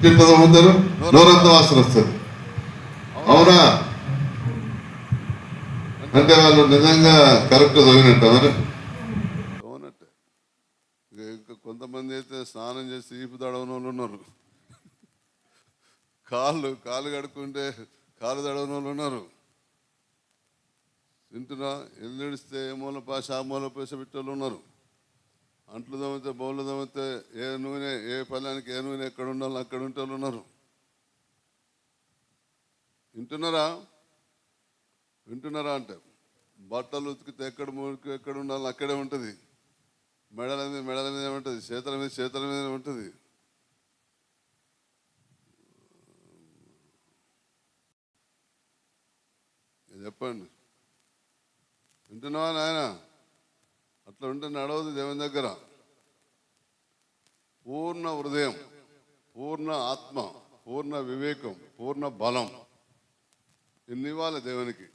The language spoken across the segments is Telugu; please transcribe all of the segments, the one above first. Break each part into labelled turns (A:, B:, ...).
A: తింటుందో ముందరు నోరంతా వాసన వస్తుంది. అవునా? అంటే వాళ్ళు నిజంగా కరెక్ట్ చదివినట్ట మరి
B: అవునట్టే. ఇంకా కొంతమంది అయితే స్నానం చేసి ఈపు తడవని వాళ్ళు ఉన్నారు, కాళ్ళు కడుక్కుంటే కాళ్ళు తడవని వాళ్ళు ఉన్నారు. తింటున్నా ఎల్లుడిస్తే ఏ మూల పాశ ఆ మూల పేస పెట్టేళ్ళు ఉన్నారు. అంట్లు తవ్వితే బౌళ్ళు తవ్వితే ఏ నూనె ఏ పళ్ళానికి ఏ నూనె ఎక్కడ ఉండాలో అక్కడ ఉంటే వాళ్ళు ఉన్నారు. వింటున్నారా అంటే బట్టలు ఉతికితే ఎక్కడ మురికి ఎక్కడ ఉండాలో అక్కడే ఉంటుంది. మెడల మీద ఉంటుంది, చేతుల మీద ఉంటుంది. చెప్పండి, వింటున్నావా నాయన? అట్లా ఉంటే నడవదు దేవుని దగ్గర. పూర్ణ హృదయం, పూర్ణ ఆత్మ, పూర్ణ వివేకం, పూర్ణ బలం ఇన్ని ఇవ్వాలి దేవునికి.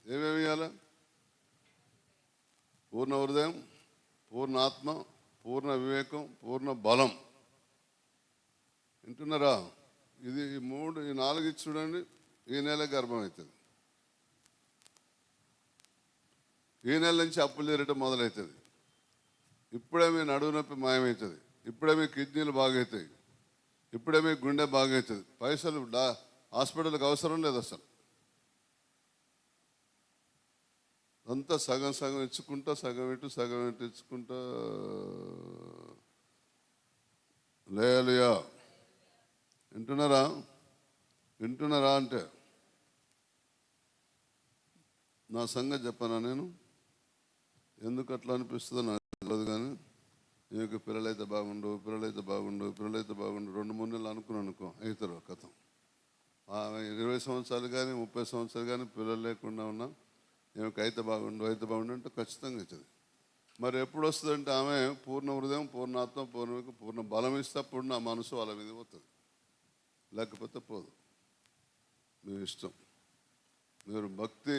B: ఏమేమి ఇవ్వాలి? పూర్ణ హృదయం, పూర్ణ ఆత్మ, పూర్ణ వివేకం, పూర్ణ బలం. వింటున్నారా? ఈ నాలుగు ఇచ్చి చూడండి, ఈ నెల గర్భం అవుతుంది. ఈ నెల నుంచి అప్పులు చేరటం మొదలవుతుంది. ఇప్పుడే మీ నడువు నొప్పి మాయమవుతుంది. ఇప్పుడే మీ కిడ్నీలు బాగవుతాయి. ఇప్పుడే మీ గుండె బాగవుతుంది. పైసలు హాస్పిటల్కి అవసరం లేదు అసలు. అంతా సగం సగం ఇచ్చుకుంటా, సగం ఇచ్చుకుంటా. లేలుయా. వింటున్నారా అంటే నా సంగతి చెప్పానా నేను? ఎందుకు అట్లా అనిపిస్తుందో నాకు తెలియదు, కానీ నీకు పిల్లలైతే బాగుండు 2-3 నెలలు అనుకున్నాను అవుతారు కథం. 20 సంవత్సరాలు కానీ 30 సంవత్సరాలు కానీ పిల్లలు లేకుండా ఉన్నా ఈమెకు అయితే బాగుండు అంటే ఖచ్చితంగా అవుతుంది. మరి ఎప్పుడు వస్తుందంటే ఆమె పూర్ణ హృదయం, పూర్ణాత్మ, పూర్ణ బలం ఇస్తే అప్పుడు నా మనసు వాళ్ళ మీద పోతుంది. లేకపోతే పోదు. మీ ఇష్టం. మీరు భక్తి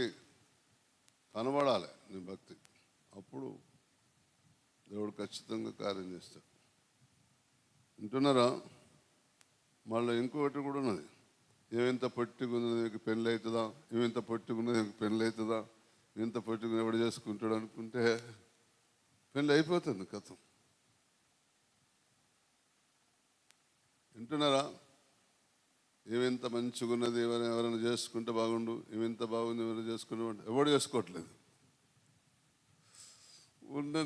B: కనబడాలి, నీ భక్తి. అప్పుడు దేవుడు ఖచ్చితంగా కార్యం చేస్తాడు. వింటున్నారా? మళ్ళీ ఇంకొకటి కూడా ఉన్నది. ఏమింత పొట్టుకున్నది నీకు పెళ్ళి అవుతుందా? ఏమింత పొట్టుకున్నది నీకు పెళ్ళి అవుతుందా? ఇంత పొట్టుకుని ఎవడు చేసుకుంటాడు అనుకుంటే పెళ్ళి అయిపోతుంది కథం. వింటున్నారా? ఏమింత మంచిగా ఉన్నది ఎవరైనా చేసుకుంటే బాగుండు, ఏమింత బాగుంది ఎవరైనా చేసుకుంటే ఎవడు చేసుకోవట్లేదు.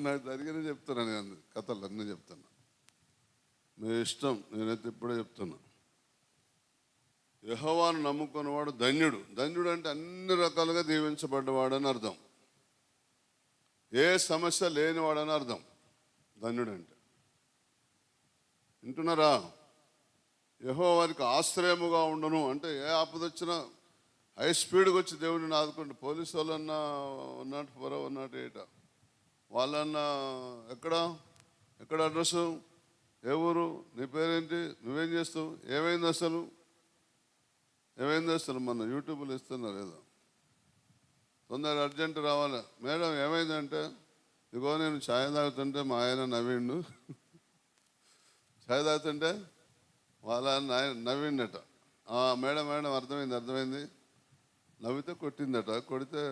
B: నాకు జరిగిన చెప్తున్నా, నేను కథలు అన్నీ చెప్తున్నా. మీ ఇష్టం. నేనైతే ఇప్పుడే చెప్తున్నా, యెహోవాను నమ్ముకున్నవాడు ధన్యుడు. ధన్యుడు అంటే అన్ని రకాలుగా దీవించబడ్డవాడని అర్థం. ఏ సమస్య లేనివాడని అర్థం ధన్యుడు అంటే. వింటున్నారా? యెహోవానికి ఆశ్రయముగా ఉండును అంటే ఏ ఆపద వచ్చినా హై స్పీడ్గా వచ్చి దేవుడిని ఆదుకుంటే. పోలీసు వాళ్ళన్నా 104 108 వాళ్ళన్నా ఎక్కడ అడ్రస్సు, ఏ ఊరు, నీ పేరేంటి, నువ్వేం చేస్తావు, ఏమైంది అసలు మొన్న యూట్యూబ్లో ఇస్తున్నారు ఏదో, తొందరగా అర్జెంట్ రావాలి. మేడం ఏమైందంటే, ఇగో నేను ఛాయ్ తాగుతుంటే మా ఆయన నవ్విండు. ఛాయ్ తాగుతుంటే వాళ్ళ నవ్విండట. మేడం అర్థమైంది. నవ్వితే కొట్టిందట. కొడితే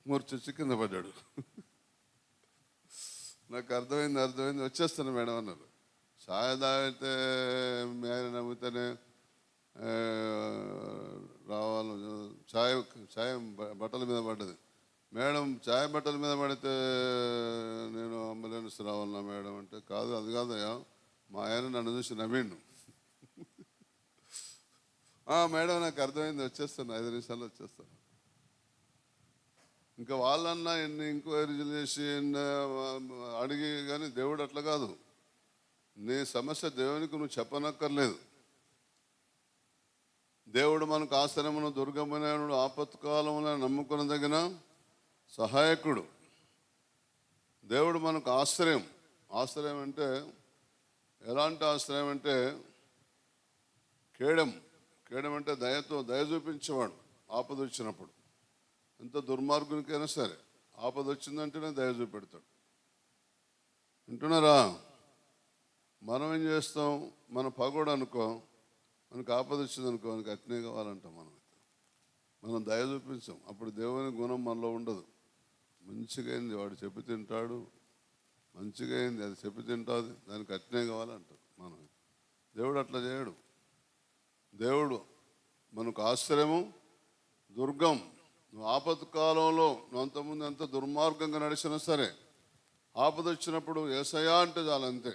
B: మూర్చొచ్చి కింద పడ్డాడు. నాకు అర్థమైంది వచ్చేస్తాను మేడం అన్నారు. ఛాయ్ తాగితే మీ ఆయన నవ్వుతేనే రావాలి. ఛాయ్ బట్టల మీద పడ్డది. మేడం ఛాయ్ బట్టల మీద పడితే నేను అంబులెన్స్ రావాలన్నా మేడం అంటే, అది కాదయ్యా, మా ఆయన నన్ను చూసి నవ్విండు. మేడం నాకు అర్థమైంది, వచ్చేస్తాను 5 నిమిషాల్లో వచ్చేస్తాను. ఇంకా వాళ్ళన్నా ఎన్ని ఎంక్వైరీలు చేసి అడిగి, కానీ దేవుడు అట్లా కాదు. నీ సమస్య దేవునికి నువ్వు చెప్పనక్కర్లేదు. దేవుడు మనకు ఆశ్రయమును, దుర్గమునైనడు, ఆపత్కాలమున నమ్ముకొనదగిన సహాయకుడు. దేవుడు మనకు ఆశ్రయం. అంటే ఎలాంటి ఆశ్రయం అంటే కేడం అంటే దయ చూపించేవాడు. ఆపద వచ్చినప్పుడు ఎంత దుర్మార్గునికైనా సరే ఆపద వచ్చిందంటేనే దయ చూపెడతాడు. వింటున్నారా? మనం ఏం చేస్తాం? మన పగోడు అనుకో, మనకు ఆపద వచ్చిందనుకో మనకి అట్నే కావాలంటాం. మనం దయ చూపించాం, అప్పుడు దేవుని గుణం మనలో ఉండదు. మంచిగా అయింది వాడు చెప్పి తింటాడు, మంచిగా అయింది అది చెప్పి తింటుంది, దానికి అట్నే కావాలంటారు. దేవుడు అట్లా చేయడు. దేవుడు మనకు ఆశ్రయము, దుర్గం. నువ్వు ఆపద కాలంలో నువ్వు అంతకుముందు ఎంత దుర్మార్గంగా నడిచినా సరే, ఆపద వచ్చినప్పుడు యేసయ్యా అంటే చాలు, అంతే.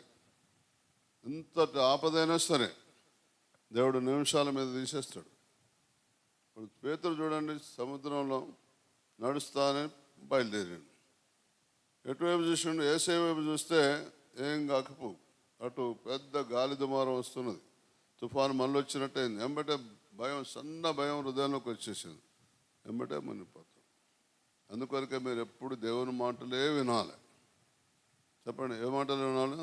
B: ఎంతటి ఆపదైనా సరే దేవుడు నిమిషాల మీద తీసేస్తాడు. ఇప్పుడు పేతురు చూడండి, సముద్రంలో నడుస్తానే బయలుదేరాడు. ఎటువైపు చూసిండు? యేసయ్య వైపు చూస్తే ఏం కాకపోవు. అటు పెద్ద గాలి దుమారం వస్తున్నది, తుఫాను మళ్ళీ వచ్చినట్టయింది. వెంబటే భయం, సన్న భయం హృదయంలోకి వచ్చేసింది. వెంబటే మునిగిపోతాం. అందుకొరకే మీరు ఎప్పుడు దేవుని మాటలే వినాలి. చెప్పండి, ఏ మాటలు వినాలి?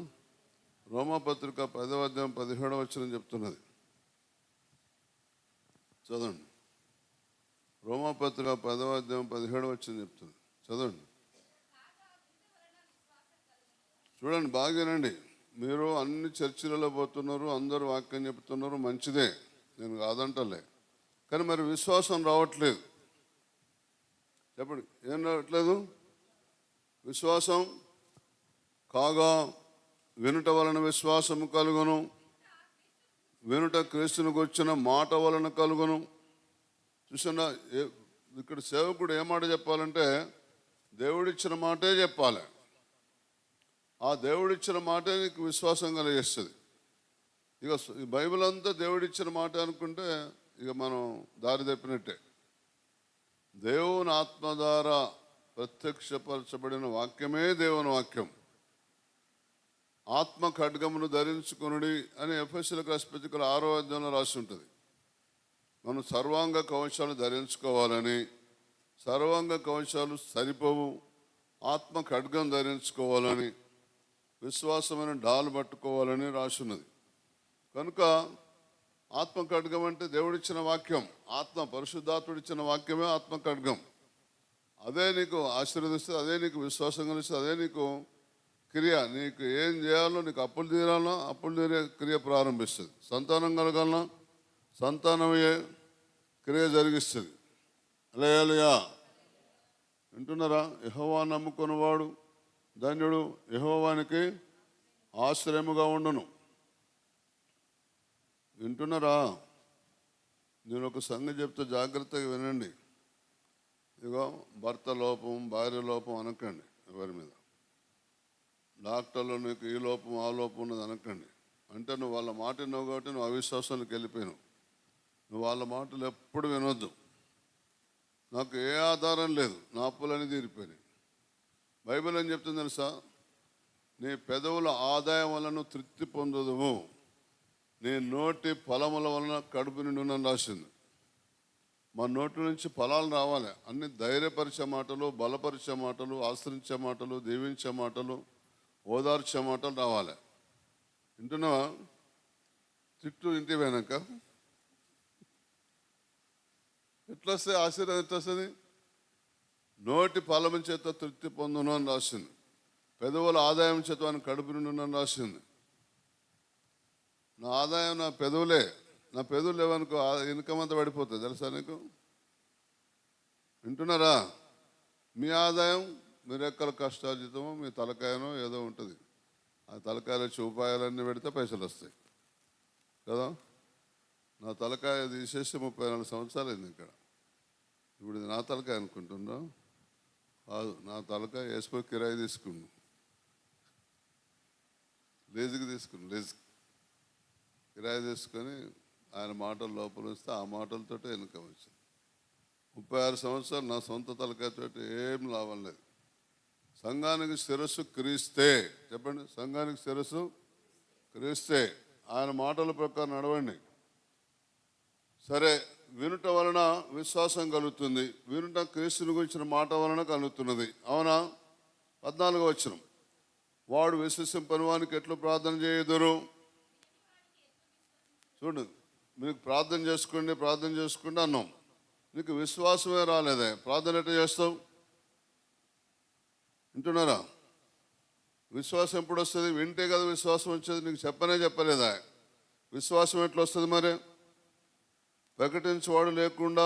B: రోమాపత్రిక 10వ అధ్యాయం 17వ వచనం చెప్తున్నది, చదవండి. రోమాపత్రిక 10వ అధ్యాయం 17వ వచనం చెప్తుంది, చదవండి. చూడండి, బాగానండి. మీరు అన్ని చర్చిలలో పోతున్నారు, అందరూ వాక్యం చెప్తున్నారు, మంచిదే, నేను కాదంటలే. కానీ మరి విశ్వాసం రావట్లేదు. చెప్పండి, ఏం రావట్లేదు? విశ్వాసం కాగా వినుట వలన విశ్వాసము కలుగును, వినుట క్రీస్తునికి వచ్చిన మాట వలన కలుగును. చూసినా, ఇక్కడ సేవకుడు ఏ మాట చెప్పాలంటే దేవుడిచ్చిన మాటే చెప్పాలి. ఆ దేవుడిచ్చిన మాటే నీకు విశ్వాసం కలిగిస్తుంది. ఇక ఈ బైబిల్ అంతా దేవుడిచ్చిన మాట అనుకుంటే ఇక మనం దారి తప్పినట్టే. దేవుని ఆత్మ ద్వారా ప్రత్యక్షపరచబడిన వాక్యమే దేవుని వాక్యం. ఆత్మ ఖడ్గమును ధరించుకొనుడి అని ఎఫెసీయులకు రాసిన పత్రికలో 6వ అధ్యాయంలో రాసి ఉంటుంది. మనం సర్వాంగ కవచాలు ధరించుకోవాలని. సర్వాంగ కవచాలు సరిపోవు, ఆత్మ ఖడ్గం ధరించుకోవాలని, విశ్వాసమైన డాలు పట్టుకోవాలని రాసున్నది. కనుక ఆత్మ ఖడ్గం అంటే దేవుడిచ్చిన వాక్యం. ఆత్మ పరిశుద్ధాత్ముడిచ్చిన వాక్యమే ఆత్మ ఖడ్గం. అదే నీకు ఆశీర్వదిస్తుంది, అదే నీకు విశ్వాసం కలిస్తుంది, అదే నీకు క్రియ. నీకు ఏం చేయాలో, నీకు అప్పులు తీరాలన్నా అప్పులు తీరే క్రియ ప్రారంభిస్తుంది. సంతానం కలగాలన్నా సంతానమయ్యే క్రియ జరిగిస్తుంది. హల్లెలూయా. వింటున్నారా? యెహోవా నమ్ముకున్నవాడు ధన్యుడు, యెహోవానికి ఆశ్రయముగా ఉండును. వింటున్నారా? నేను ఒక సంగతి చెప్తే జాగ్రత్తగా వినండి. ఇగో, భర్త లోపం, భార్య లోపం అనకండి ఎవరి మీద. డాక్టర్లో నీకు ఈ లోపం ఆ లోపం ఉన్నది అనకండి. అంటే నువ్వు వాళ్ళ మాట విన్నావు కాబట్టి నువ్వు అవిశ్వాసానికి వెళ్ళిపోయినావు. నువ్వు వాళ్ళ మాటలు ఎప్పుడు వినొద్దు. నాకు ఏ ఆధారం లేదు, నా అప్పులన్నీ తీరిపోయినాయి. బైబిల్ అని చెప్తుంది తెలుసా? నీ పెదవుల ఆదాయం వలన తృప్తి పొందదువు, నీ నోటి ఫలముల వలన కడుపు నిండునని రాసింది. మా నోటి నుంచి ఫలాలు రావాలి. అన్ని ధైర్యపరిచే మాటలు, బలపరిచే మాటలు, ఆశ్రయించే మాటలు, దీవించే మాటలు, ఓదార్చే మాటలు రావాలి. వింటున్నావా? తిట్టు ఇంటి పోయినాక ఎట్లా వస్తాయి ఆశీర్వాదం? ఎట్లా వస్తుంది? నోటి ఫలము చేత తృప్తి పొందును అని రాసింది. పెదవుల ఆదాయం చేత అని కడుపు నిండునని రాసింది. నా ఆదాయం నా పెదవులే. నా పెదవులు లేవనుకో ఇన్కమ్ అంతా పడిపోతుంది, తెలుసా నీకు? వింటున్నారా? మీ ఆదాయం మీరు ఎక్కడ కష్టార్జితమో మీ తలకాయనో ఏదో ఉంటుంది. ఆ తలకాయలో చూపాయాలన్నీ పెడితే పైసలు వస్తాయి కదా. నా తలకాయ తీసేసి 34 సంవత్సరాలు అయింది ఇక్కడ. ఇప్పుడు ఇది నా తలకాయ అనుకుంటున్నా? కాదు, నా తలకాయ వేసిపోయి కిరాయి తీసుకున్నాను, లీజుకి తీసుకున్నాను. లీజుకి కిరాయి తీసుకొని ఆయన మాటలు లోపల వస్తే ఆ మాటలతో ఇన్కమ్ వచ్చింది. 36 సంవత్సరాలు నా సొంత తలకాయతో ఏం లాభం లేదు. సంఘానికి శిరస్సు క్రీస్తే. చెప్పండి, సంఘానికి శిరస్సు క్రీస్తే. ఆయన మాటల ప్రకారం నడవండి. సరే, వినుట వలన విశ్వాసం కలుగుతుంది, వినుట క్రీస్తుని గురించిన మాట వలన కలుగుతున్నది. అవునా? 14వ వచనం, వాడు విశ్వసింపని వానికి ఎట్లు ప్రార్థన చేయదురు. చూడు, మీకు ప్రార్థన చేసుకోండి అన్నాం. నీకు విశ్వాసమే రాలేదే, ప్రార్థన ఎట్లా చేస్తావు? వింటున్నారా? విశ్వాసం ఎప్పుడు వస్తుంది? వింటే కదా విశ్వాసం వచ్చేది. నీకు చెప్పలేదా? విశ్వాసం ఎట్లా వస్తుంది మరి? ప్రకటించేవాడు లేకుండా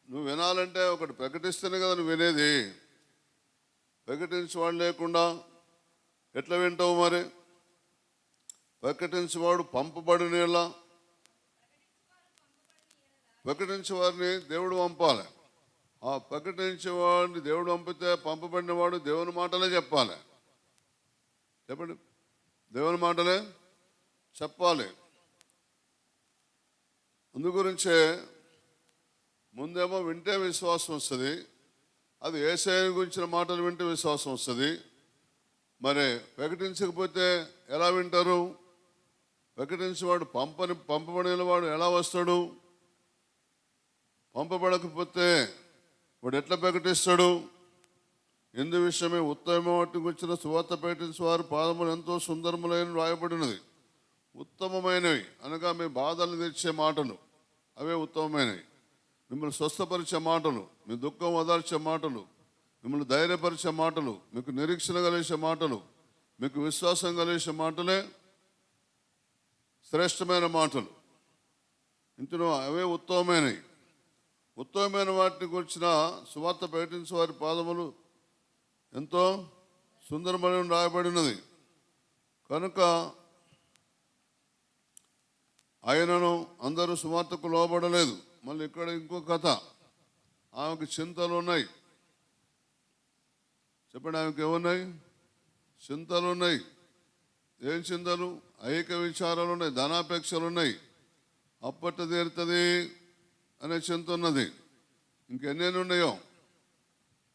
B: నువ్వు వినాలంటే ఒకటి ప్రకటిస్తేనే కదా నువ్వు వినేది. ప్రకటించేవాడు లేకుండా ఎట్లా వింటావు మరి? ప్రకటించేవాడు పంపబడినేలా ప్రకటించేవారిని దేవుడు పంపాలి. ఆ ప్రకటించేవాడిని దేవుడు పంపితే పంపబడినవాడు దేవుని మాటలే చెప్పాలి. చెప్పండి, దేవుని మాటలే చెప్పాలి. అందుగురించే ముందేమో వింటే విశ్వాసం వస్తుంది. అది యేసయ్య గురించిన మాటలు వింటే విశ్వాసం వస్తుంది. మరి ప్రకటించకపోతే ఎలా వింటారు? ప్రకటించేవాడు పంపబడిన వాడు ఎలా వస్తాడు? పంపబడకపోతే వాడు ఎట్లా ప్రకటిస్తాడు? ఎందు విషయమే ఉత్తమ వాటికి వచ్చిన సువార్త ప్రకటించే వారి పాదములు ఎంతో సుందరములైన రాయబడినది. ఉత్తమమైనవి అనగా మీ బాధలు తెచ్చే మాటలు, అవే ఉత్తమమైనవి. మిమ్మల్ని స్వస్థపరిచే మాటలు, మీ దుఃఖం వదార్చే మాటలు, మిమ్మల్ని ధైర్యపరిచే మాటలు, మీకు నిరీక్షణ కలిసే మాటలు, మీకు విశ్వాసం కలిసే మాటలే శ్రేష్టమైన మాటలు. ఇందులో అవే ఉత్తమమైనవి. ఉత్తమమైన వాటిని గురించిన సువార్త ప్రకటించే వారి పాదములు ఎంతో సుందరమైన రాయబడినది. కనుక ఆయనను అందరూ సువార్తకు లోబడలేదు. మళ్ళీ ఇక్కడ ఇంకో కథ. ఆమెకు చింతలు ఉన్నాయి. చెప్పండి, ఆమెకు ఏమున్నాయి? చింతలు ఉన్నాయి. ఏం చింతలు? ఐక విచారాలు ఉన్నాయి, ధనాపేక్షలు ఉన్నాయి, అప్పట్ట తీరుతుంది అనే చింత ఉన్నది. ఇంకెన్నేమి ఉన్నాయో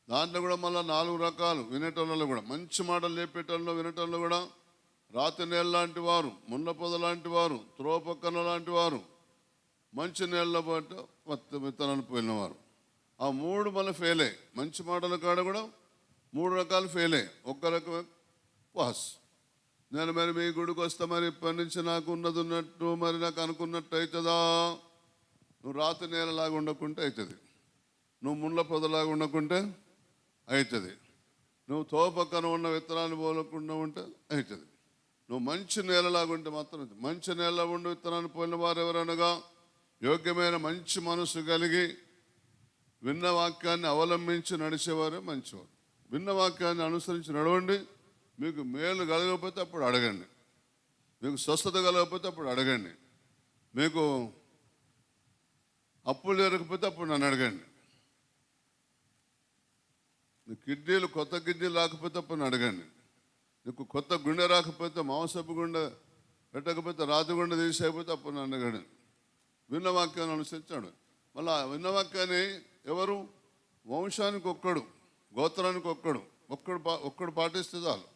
B: దాంట్లో కూడా మళ్ళీ 4 రకాలు. వినేటోళ్ళలో కూడా మంచి మాటలు చెప్పేటోళ్ళలో వినేటోళ్ళు కూడా రాతి నేల లాంటి వారు, ముళ్ళ పొద లాంటి వారు, త్రోపక్కన లాంటి వారు, మంచి నీళ్ళ పాటు విత్తనాలు పోయినవారు. ఆ 3 మళ్ళీ ఫెయిలే. మంచి మాటల కాడ కూడా 3 రకాలు ఫెయిలే. ఒక్క రకమే పాస్. నేను మరి మీ గుడికి వస్తా, మరి ఇప్పటి నుంచి నాకు ఉన్నది ఉన్నట్టు మరి నాకు అనుకున్నట్టు అవుతుందా? నువ్వు రాతి నేలలాగా ఉండకుంటే అవుతుంది. నువ్వు ముళ్ళ పొదలాగా ఉండకుంటే అవుతుంది. నువ్వు తోపక్కన ఉన్న విత్తనాలు పోలకుండా ఉంటే అవుతుంది. నువ్వు మంచి నేలలాగా ఉంటే మాత్రం. మంచి నేల ఉండి విత్తనాన్ని పోయిన వారు ఎవరనగా యోగ్యమైన మంచి మనసు కలిగి విన్న వాక్యాన్ని అవలంబించి నడిచేవారే మంచివారు. విన్న వాక్యాన్ని అనుసరించి నడవండి. మీకు మేలు కలగకపోతే అప్పుడు అడగండి. మీకు స్వస్థత కలగకపోతే అప్పుడు అడగండి. మీకు అప్పులు జరగకపోతే అప్పుడు నన్ను అడగండి. నీకు కిడ్నీలు కొత్త కిడ్నీలు రాకపోతే అప్పుడు నన్ను అడగండి. నీకు కొత్త గుండె రాకపోతే, మాంసపు గుండె పెట్టకపోతే, రాతి గుండె తీసేయకపోతే అప్పుడు నన్ను అడగండి. విన్న వాక్యాన్ని అనుసరించాడు. మళ్ళీ విన్న ఎవరు? వంశానికి ఒక్కడు, గోత్రానికి ఒక్కడు పాటిస్తే చాలు.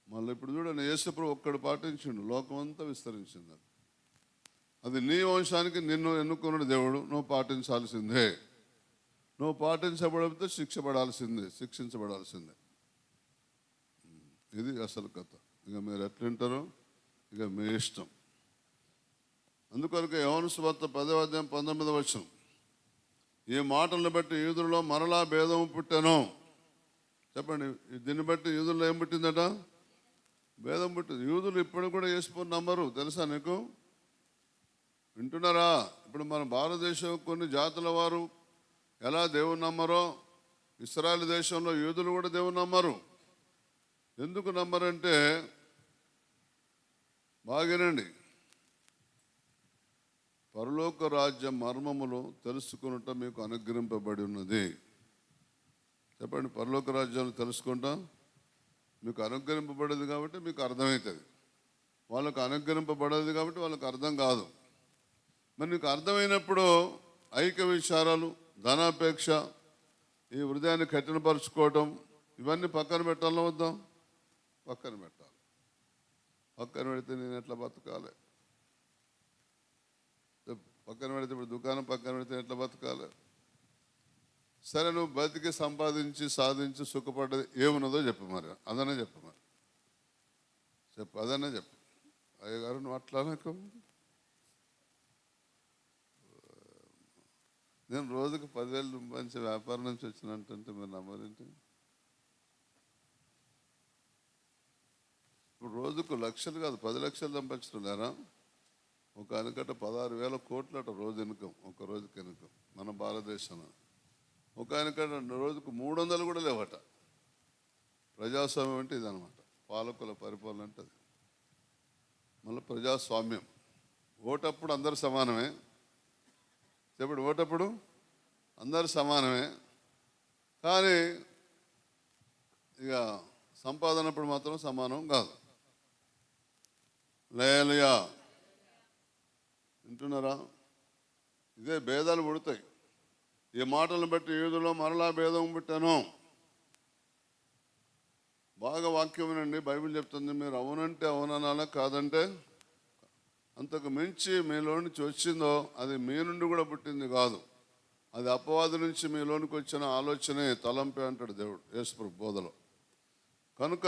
B: మళ్ళీ ఇప్పుడు చూడండి, యేసుప్రభు ఒక్కడు పాటించిండు, లోకమంతా విస్తరించింది. అది నీ వంశానికి నిన్ను ఎన్నుకున్న దేవుడు. నువ్వు పాటించాల్సిందే. నువ్వు పాటించబడితే శిక్షించబడాల్సిందే. ఇది అసలు కథ. ఇక మీరు ఎట్లుంటారో ఇక మీ ఇష్టం. అందుకొరకు యోహాను సువార్త 10వ అధ్యాయం 19వ వచనం, ఈ మాటలను బట్టి యూదులలో మరలా భేదము పుట్టాను. చెప్పండి, దీన్ని బట్టి యూదుల్లో ఏం పుట్టిందట? భేదం పుట్టింది. యూదులు ఇప్పుడు కూడా యేసుని నమ్మరు. తెలుసా నీకు? వింటున్నారా? ఇప్పుడు మన భారతదేశం కొన్ని జాతుల వారు ఎలా దేవుని నమ్మరో, ఇశ్రాయేలు దేశంలో యూదులు కూడా దేవుని నమ్మరు. ఎందుకు నమ్మరంటే, బాగానండి, పరలోక రాజ్య మర్మములు తెలుసుకున్నట మీకు అనుగ్రహింపబడి ఉన్నది. చెప్పండి, పరలోక రాజ్యాన్ని తెలుసుకుంటా మీకు అనుగ్రహింపబడేది కాబట్టి మీకు అర్థమవుతుంది. వాళ్ళకు అనుగ్రహింపబడేది కాబట్టి వాళ్ళకు అర్థం కాదు. మరి నీకు అర్థమైనప్పుడు ఐక్య విచారాలు, ధనాపేక్ష, ఈ హృదయాన్ని కఠినపరుచుకోవటం, ఇవన్నీ పక్కన పెట్టాలని వద్దాం. పక్కన పెట్టాలి. పక్కన పెడితే నేను ఎట్లా బతకాలి? పక్కన పెడితే ఇప్పుడు దుకాణం పక్కన పెడితే ఎట్లా బతకాలి? సరే, నువ్వు బతికి సంపాదించి సాధించి సుఖపడ్డది ఏమున్నదో చెప్పు. మరి అదనే చెప్పు. మరి అదనే చెప్పు. అయ్యగారు నువ్వు అట్లా నాకు, నేను రోజుకు 10,000 మంచి వ్యాపారం నుంచి వచ్చినట్టుంటే మీరు నమ్మరేంటి? ఇప్పుడు రోజుకు లక్షలు కాదు 10 లక్షలు సంపాదించలేరా? ఒక వెనకట 16,000 కోట్లట రోజు ఇన్కమ్, ఒక రోజుకి ఇన్కమ్ మన భారతదేశంలో. ఒక వెనకట రోజుకు 300 కూడా లేవట. ప్రజాస్వామ్యం అంటే ఇదనమాట, పాలకుల పరిపాలన అంటే అది. మళ్ళీ ప్రజాస్వామ్యం, ఓటప్పుడు అందరు సమానమే. చెప్పండి, ఓటప్పుడు అందరు సమానమే, కానీ ఇక సంపాదనప్పుడు మాత్రం సమానం కాదు. హల్లెలూయా, వింటున్నారా? ఇదే భేదాలు పుడతాయి. ఈ మాటలను బట్టి యూదులో మరలా భేదం పుట్టాను. బాగా వాక్యం వినండి, బైబిల్ చెప్తుంది. మీరు అవునంటే అవుననాలా, కాదంటే అంతకు మించి మీలో నుంచి వచ్చిందో అది మీ నుండి కూడా పుట్టింది కాదు, అది అపవాది నుంచి మీలోనికి వచ్చిన ఆలోచనే, తలంపే అంటాడు దేవుడు యేసు బోధలో. కనుక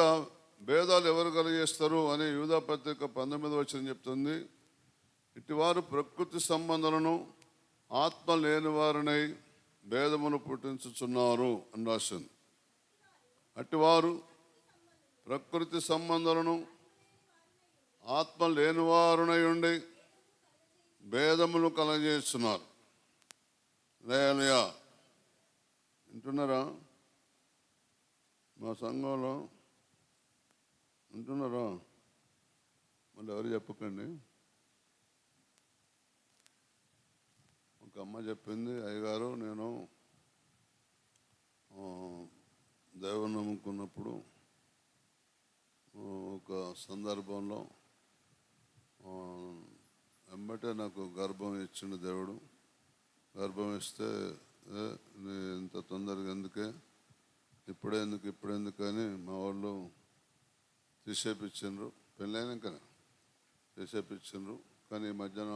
B: భేదాలు ఎవరు కలిగేస్తారు అని యూదా పత్రిక 19వ వచనం చెప్తుంది. ఇటివారు ప్రకృతి సంబంధాలను ఆత్మ లేని వారినై భేదమును పుట్టించుచున్నారు అని రాసింది. అటివారు ప్రకృతి సంబంధాలను ఆత్మ లేని వారునై ఉండి భేదములు కలగజేస్తున్నారు. హల్లెలూయా, వింటున్నారా? మా సంఘంలో వింటున్నారా? మళ్ళీ ఎవరు చెప్పకండి. ఒక అమ్మ చెప్పింది, అయ్యగారు నేను దేవుని నమ్ముకున్నప్పుడు ఒక సందర్భంలో వెంబటే నాకు గర్భం ఇచ్చిండు దేవుడు. గర్భం ఇస్తే ఇంత తొందరగా ఎందుకే, ఇప్పుడెందుకు అని మా వాళ్ళు తీసేపించిండ్రు. పెళ్ళైనాకనే తీసేపించిండ్రు. కానీ ఈ మధ్యన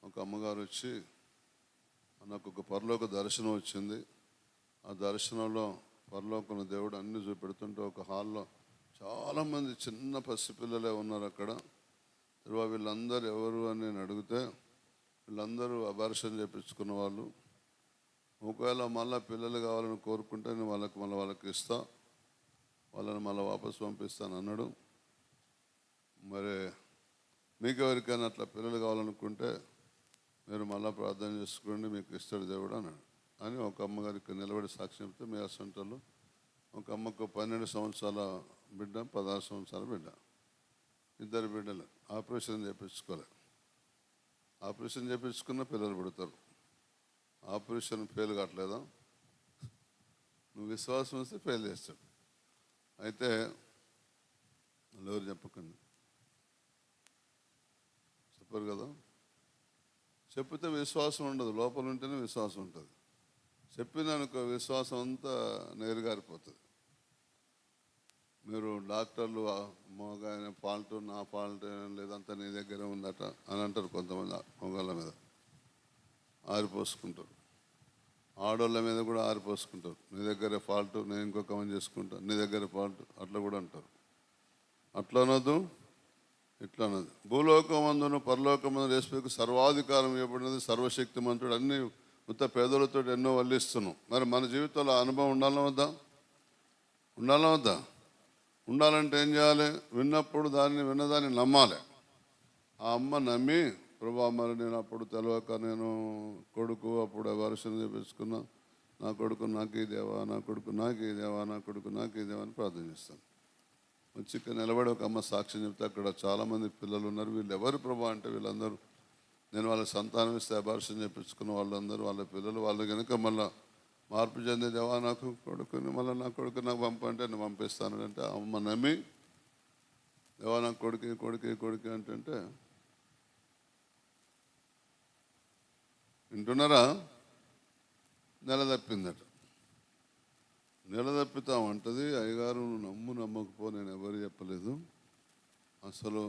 B: ఒక అమ్మగారు వచ్చి నాకు ఒక పరలోక దర్శనం వచ్చింది. ఆ దర్శనంలో పరలోకం దేవుడు అన్ని చూపెడుతుంటే ఒక హాల్లో చాలామంది చిన్న పసిపిల్లలే ఉన్నారు అక్కడ. తర్వాత వీళ్ళందరూ ఎవరు అని నేను అడిగితే వీళ్ళందరూ అబార్షన్ చేయించుకున్న వాళ్ళు. ఒకవేళ మళ్ళీ పిల్లలు కావాలని కోరుకుంటే నేను వాళ్ళకి ఇస్తా, వాళ్ళని మళ్ళీ వాపసు పంపిస్తాను అన్నాడు. మరి మీకు ఎవరికైనా అట్లా పిల్లలు కావాలనుకుంటే మీరు మళ్ళీ ప్రార్థన చేసుకోండి, మీకు ఇస్తాడు దేవుడు అన్నాడు అని ఒక అమ్మగారికి నిలబడి సాక్ష్యం చెప్తే, మీ అసంటలో ఒక అమ్మకు 12 సంవత్సరాల బిడ్డ, 16 సంవత్సరాల బిడ్డ, ఇద్దరు బిడ్డలు. ఆపరేషన్ చేయించుకోలే. ఆపరేషన్ చేయించుకున్న పిల్లలు పుడతారు. ఆపరేషన్ ఫెయిల్ కావట్లేదా? నువ్వు విశ్వాసం వస్తే ఫెయిల్ చేస్తాడు. అయితే ఎవరు చెప్పకండి, చెప్పరు కదా. చెప్పితే విశ్వాసం ఉండదు, లోపల ఉంటేనే విశ్వాసం ఉంటుంది. చెప్పినానుకో విశ్వాసం అంతా నీరుగారిపోతుంది. మీరు డాక్టర్లు మోగాయన ఫాల్ట్, నా ఫాల్ట్ లేదంతా నీ దగ్గరే ఉందట అని అంటారు కొంతమంది. మొగాళ్ళ మీద ఆరిపోసుకుంటారు, ఆడోళ్ళ మీద కూడా ఆరిపోసుకుంటారు. నీ దగ్గరే ఫాల్ట్, నేను ఇంకొక మంది చేసుకుంటాను, నీ దగ్గర ఫాల్ట్, అట్లా కూడా అంటారు. అట్లా అనొద్దు, ఇట్లా అన్నది. భూలోకమందును పరలోకమందు యేసుకు సర్వాధికారం ఇవ్వబడినది, సర్వశక్తిమంతుడు. అన్ని ఉత్త పేదలతో ఎన్నో వల్లిస్తున్నాం. మరి మన జీవితంలో అనుభవం ఉండాలన్నా వద్దా? ఉండాలంటే ఏం చేయాలి? విన్నదాన్ని నమ్మాలి. ఆ అమ్మ నమ్మి, ప్రభా మరి నేను అప్పుడు తెలియక నేను కొడుకు అప్పుడు వర్షం చేపించుకున్నా, నా కొడుకు నాకు ఈ దేవా, నా కొడుకు నాకు ఈ దేవా, నా కొడుకు నాకు ఈ దేవా అని ప్రార్థన చేస్తాను. వచ్చి ఇక్కడ నిలబడి ఒక అమ్మ సాక్ష్యం చెప్తే, అక్కడ చాలామంది పిల్లలు ఉన్నారు. వీళ్ళు ఎవరు ప్రభా అంటే, వీళ్ళందరూ నేను వాళ్ళ సంతానం ఇస్తే అబార్షన్ చేయించుకున్న వాళ్ళందరూ వాళ్ళ పిల్లలు. వాళ్ళు కనుక మళ్ళీ మార్పు చెందే, దేవా నాకు కొడుకుని మళ్ళీ నా కొడుకు నాకు పంపంటే నేను పంపిస్తాను అంటే, అమ్మ నమ్మి దేవా నాకు కొడుకు అంటే వింటున్నారా? నెలదప్పిందట. నిలదప్పితామంటది. అయ్యగారు నమ్మకపో, నేను ఎవరు చెప్పలేదు. అసలు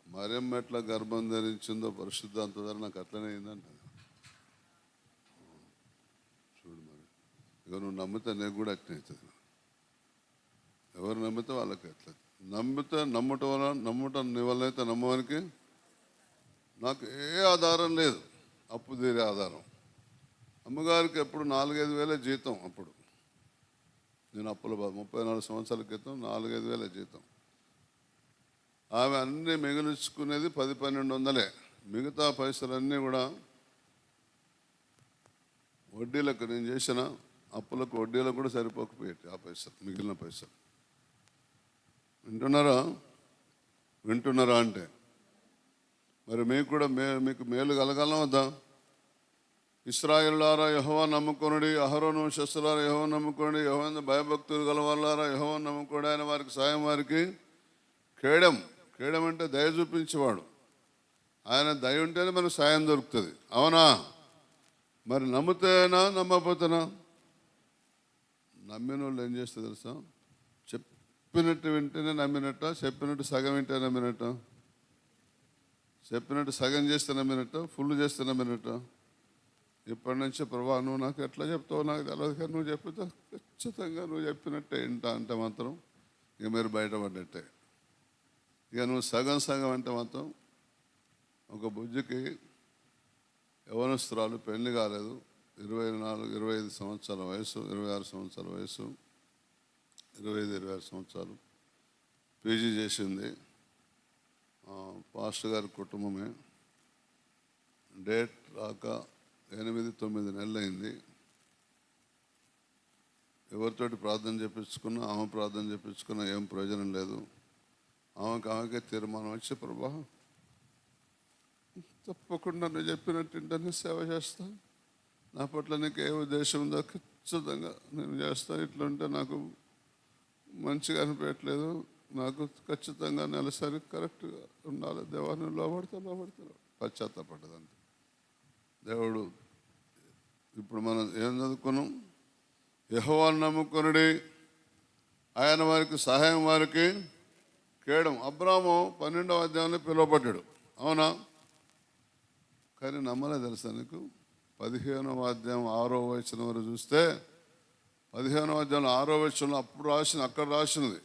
B: మరియమ్మ ఎట్లా గర్భం ధరించిందో పరిశుద్ధాంత ద్వారా నాకు అట్లనే అయిందంట. చూడు, మరి ఇక నువ్వు నమ్మితే నీకు కూడా అట్నే అవుతుంది. ఎవరు నమ్మితే వాళ్ళకి అట్లా. నమ్మటం నీ వల్ల అయితే నమ్మవానికి నాకు ఏ ఆధారం లేదు, అప్పు తీరే ఆధారం. అమ్మగారికి ఎప్పుడు 4-5 వేల జీతం. అప్పుడు నేను అప్పుల 34 సంవత్సరాల క్రితం 4-5 వేల జీతం. ఆమె అన్నీ మిగిలించుకునేది 10-12 వందలే. మిగతా పైసలన్నీ కూడా వడ్డీలకు నేను చేసిన అప్పులకు వడ్డీలకు కూడా సరిపోకపోయేది ఆ పైసలు, మిగిలిన పైసలు. వింటున్నారా అంటే మరి మీకు కూడా మీకు మేలు కలగాలం వద్దా? ఇశ్రాయేలులారా యెహోవా నమ్ముకొనుడి, అహరోను వంశస్థులారా యెహోవా నమ్ముకోండి, యెహోవా భయభక్తులు గలవారులారా యెహోవా నమ్ముకోండి. ఆయన వారికి సాయం, వారికి కేడం. కేడం అంటే దయ చూపించేవాడు. ఆయన దయ ఉంటేనే మనకు సాయం దొరుకుతుంది. అవునా? మరి నమ్ముతేనా నమ్మకపోతేనా? నమ్మిన వాళ్ళు ఏం చేస్తే తెలుసా? చెప్పినట్టు వింటేనే నమ్మినట్ట, చెప్పినట్టు సగం వింటే నమ్మినట్ట, చెప్పినట్టు సగం చేస్తే నమ్మినట్ట, ఫుల్ చేస్తే నమ్మినట్ట. ఇప్పటి నుంచి ప్రభా నువ్వు నాకు ఎట్లా చెప్తావు నాకు తెలియదు, కానీ నువ్వు చెప్తా ఖచ్చితంగా నువ్వు చెప్పినట్టే వింటా అంటే మాత్రం ఇక మీరు బయటపడ్డట్టే. ఇక నువ్వు సగం సగం అంటే మాత్రం ఒక బుజ్జికి యవనస్తురాలు, పెళ్లి కాలేదు, 24, 25 సంవత్సరాల వయసు, 26 సంవత్సరాల వయసు, 25-26 సంవత్సరాలు, పీజీ చేసింది. పాస్టర్ గారి కుటుంబమే. డేట్ రాక 8-9 నెలలు అయింది. ఎవరితోటి ప్రార్థన చేపించుకున్నా, ఆమె ప్రార్థన చేపించుకున్నా ఏం ప్రయోజనం లేదు. ఆమెకే తీర్మానం వచ్చి ప్రభా తప్పకుండా నువ్వు చెప్పినట్టు సేవ చేస్తా, నా పట్ల నీకు ఏ ఉద్దేశం ఉందో ఖచ్చితంగా నేను చేస్తాను, ఇట్లుంటే నాకు మంచిగా అనిపించట్లేదు, నాకు ఖచ్చితంగా నెలసరి కరెక్ట్గా ఉండాలి, దేవాన్ని లోబడతాను. పశ్చాత్తపడ్డదంతే. దేవుడు ఇప్పుడు మనం ఏం చదువుకున్నాం? యెహోవాను నమ్ముకొనుడి, ఆయన వారికి సహాయం, వారికి కేడం. అబ్రాము 12వ అధ్యాయంలో పిలువబడ్డాడు. అవునా? కానీ నమ్మలే. తెలుసా నీకు? 15వ అధ్యాయం 6వ వచనం వరకు చూస్తే 15వ అధ్యాయం 6వ వచనంలో అక్కడ రాసినది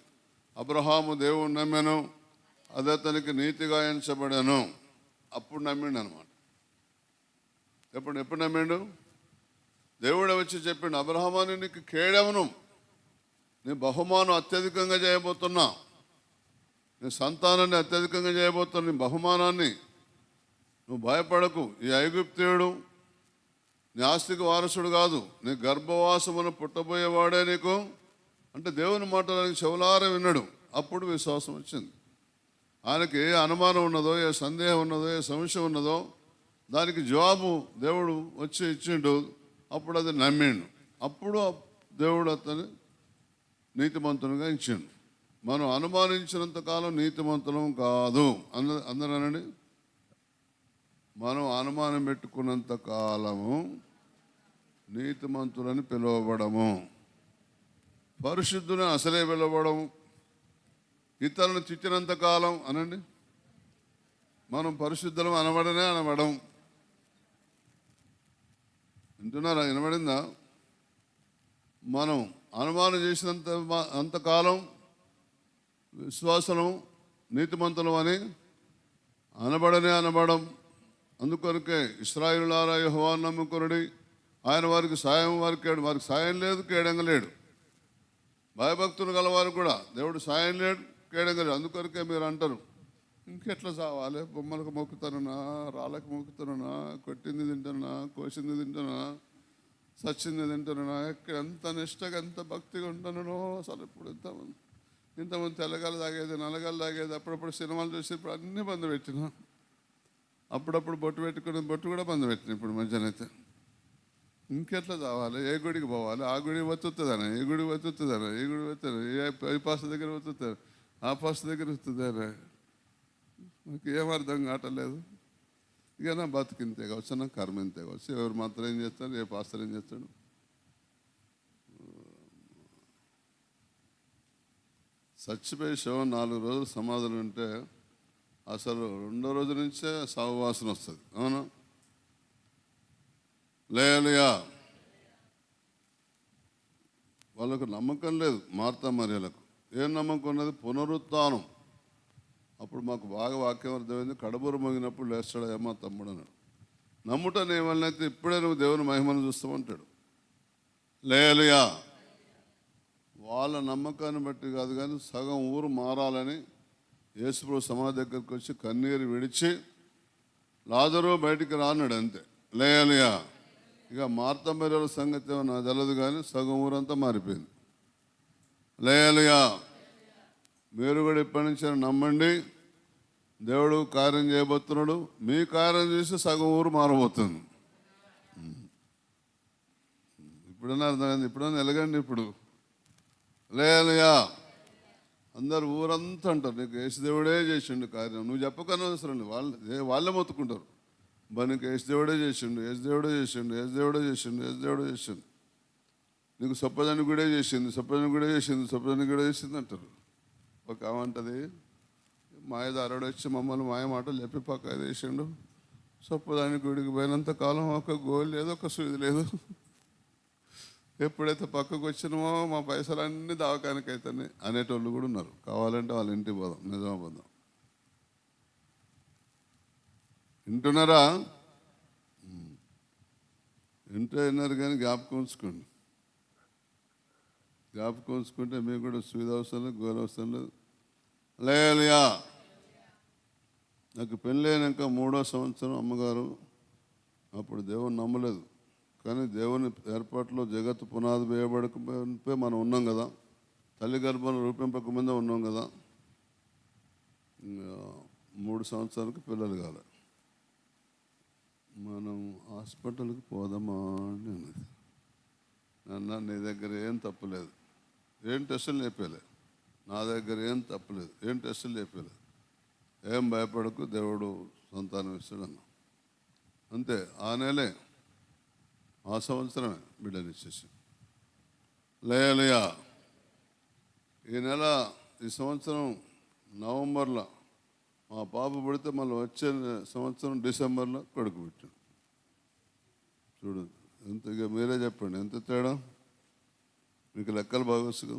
B: అబ్రహాము దేవుడు నమ్మాను, అది అతనికి నీతిగా ఎంచబడాను. అప్పుడు నమ్మిండు అనమాట. ఎప్పుడు నమ్మిండు? దేవుడు వచ్చి చెప్పిండు, అబ్రహామాని నీకు కేడమును, నీ బహుమానం అత్యధికంగా చేయబోతున్నా, నీ సంతానాన్ని అత్యధికంగా చేయబోతున్నా, నీ బహుమానాన్ని నువ్వు భయపడకు. ఈ ఐగుప్తీయుడు నీ ఆస్తికి వారసుడు కాదు, నీ గర్భవాసమును పుట్టబోయేవాడే నీకు అంటే దేవుని మాటలకు చెవులార విన్నాడు. అప్పుడు విశ్వాసం వచ్చింది. ఆయనకి ఏ అనుమానం ఉన్నదో, ఏ సందేహం ఉన్నదో, ఏ సంశయం ఉన్నదో దానికి జవాబు దేవుడు వచ్చి ఇచ్చిండు. అప్పుడు అది నమ్మిండు. అప్పుడు దేవుడు అతని నీతిమంతునిగా ఇచ్చిండు. మనం అనుమానించినంత కాలం నీతిమంతులం కాదు. అందరూ అనండి, మనం అనుమానం పెట్టుకున్నంత కాలము నీతిమంతులని పిలువబడము, పరిశుద్ధుని అసలే పిలువబడము. ఇతరులను తిట్టినంత కాలం అనండి మనం పరిశుద్ధులం అనబడం. వింటున్నారా? వినబడిందా? మనం అనుమానం చేసినంత అంతకాలం విశ్వాసం నీతిమంతులం అని అనబడం. అందుకొరకే ఇశ్రాయేలులారా యెహోవాను నమ్ముకొనుడి, ఆయన వారికి సాయం, వారికి కేడు. వారికి సాయం లేదు, కేడంగా లేడు. భయభక్తులు గలవారు కూడా దేవుడు సాయం లేడు, కేడంగా లేడు. అందుకొరకే మీరు అంటారు, ఇంకెట్లా చావాలి? బొమ్మలకు మొక్కుతానన్నా, రాళ్ళకు మొక్కుతానన్నా, కొట్టింది తింటానా, కోసింది తింటానా, సచ్చింది తింటానా, ఎంత నిష్టగా ఎంత భక్తిగా ఉంటానో. అసలు ఇప్పుడు ఇంతమంది తెల్లగాలు తాగేది, నల్లగాలు తాగేది, అప్పుడప్పుడు సినిమాలు చూసి ఇప్పుడు అన్నీ బంద్ పెట్టినా, అప్పుడప్పుడు బొట్టు పెట్టుకుని బొట్టు కూడా బంద్ పెట్టిన. ఇప్పుడు మధ్యాహ్నైతే ఇంకెట్లా చావాలి? ఏ గుడికి పోవాలి? ఆ గుడి వత్తుతుందనా, ఈ గుడి వత్తుతుందనా, ఈ గుడి వస్తుంది, ఈ పాస్ దగ్గర వత్తుతుంది, ఆ పాస్ దగ్గర వస్తుందనా, నాకు ఏం అర్థం కావట్లేదు. ఇక నా బతుకింతే కావచ్చు, నా కర్మ ఇంతే కావచ్చు. ఎవరు మాత్రం ఏం చేస్తారు, ఏ పాస్టర్ ఏం చేస్తాడు? చచ్చిపోయి శవం 4 రోజులు సమాధులు ఉంటే అసలు 2వ రోజు నుంచే సాగు వాసన వస్తుంది. అవును, లేలుయా. వాళ్ళకు నమ్మకం లేదు. మార్తా మరియలకు ఏం నమ్మకం ఉన్నది? పునరుత్థానం. అప్పుడు మాకు బాగా వాక్యం అర్థమైంది. కడబూరు మోగినప్పుడు లేస్తాడు ఏమో తమ్ముడు అన్నాడు. నమ్ముట నీ వల్లనైతే ఇప్పుడే నువ్వు దేవుని మహిమను చూస్తామంటాడు. లేలుయా. వాళ్ళ నమ్మకాన్ని బట్టి కాదు, కానీ సగం ఊరు మారాలని యేసుప్రభు సమాధి దగ్గరికి వచ్చి కన్నీరు విడిచి లాజరు బయటికి రాన్నాడు అంతే. లేయలియా. ఇక మార్తమేరల సంగతి ఏమో నాకు తెలియదు, కానీ సగం ఊరంతా మారిపోయింది. లేయలియా. మీరు కూడా ఇప్పటి నుంచి నమ్మండి, దేవుడు కార్యం చేయబోతున్నాడు. మీ కార్యం చూసి సగం ఊరు మారబోతుంది. ఇప్పుడన్నా అర్థమైంది, ఇప్పుడన్నా ఎలగండి. ఇప్పుడు లేయలియా. అందరు ఊరంతా అంటారు నీకు యేసుదేవుడే చేసిండు కార్యం. నువ్వు చెప్పకనవసరం వాళ్ళే మొత్తుకుంటారు. నీకు యేసుదేవుడే చేసిండు, యేసుదేవుడే చేసిండు, యేసుదేవుడే చేసిండు, యేసుదేవుడే చేసిండు. నీకు సొప్పదాన్ని కూడా చేసింది, సొప్పదాన్ని కూడా చేసింది, సొప్పదాన్ని కూడా చేసింది అంటారు. ఒక ఏమంటుంది, మాయదారుడు వచ్చి మమ్మల్ని మాయ మాటలు చెప్పి పక్క వేసిండు. సొప్పదాని గుడికి పోయినంత కాలం ఒక గోల్ లేదు, ఒక సూది లేదు. ఎప్పుడైతే పక్కకు వచ్చినామో మా పైసలు అన్నీ దవాఖానికి అవుతాయి అనేటోళ్ళు కూడా ఉన్నారు. కావాలంటే వాళ్ళ ఇంటికి పోదాం, నిజామాబాద్. వింటున్నారా? వింటే విన్నారు, కానీ జ్ఞాపకం ఉంచుకోండి. జ్ఞాపకం ఉంచుకుంటే మీకు కూడా సువిధ అవసరం లేదు, గోలు అవసరం లేదు. లేయలియా. నాకు పెళ్ళైనాక 3వ సంవత్సరం అమ్మగారు, అప్పుడు దేవుని నమ్మలేదు, కానీ దేవుని ఏర్పాట్లో జగత్తు పునాది వేయబడకపోయి మనం ఉన్నాం కదా, తల్లి గర్భంలో రూపింపక ముందే ఉన్నాం కదా. 3 సంవత్సరాలకు పిల్లలు కాలే. మనం హాస్పిటల్కి పోదామా అని అన్నది. నాన్న నీ దగ్గర ఏం తప్పులేదు, ఏం టెస్టులు చెప్పలే, నా దగ్గర ఏం తప్పులేదు, ఏం టెస్టులు చెప్పలేదు, ఏం భయపడకు, దేవుడు సంతానం ఇస్తాడు అన్నా. అంతే. ఆ నెలే, ఆ సంవత్సరమే బిడ్డనిచ్చేసి. లేయలియా. ఈ సంవత్సరం నవంబర్లో మా పాప పుడితే మళ్ళీ వచ్చే సంవత్సరం డిసెంబర్లో కొడుకు పెట్టాడు. చూడు ఎంత, ఇక మీరే చెప్పండి ఎంత తేడా. మీకు లెక్కలు బాగా వస్తుంది.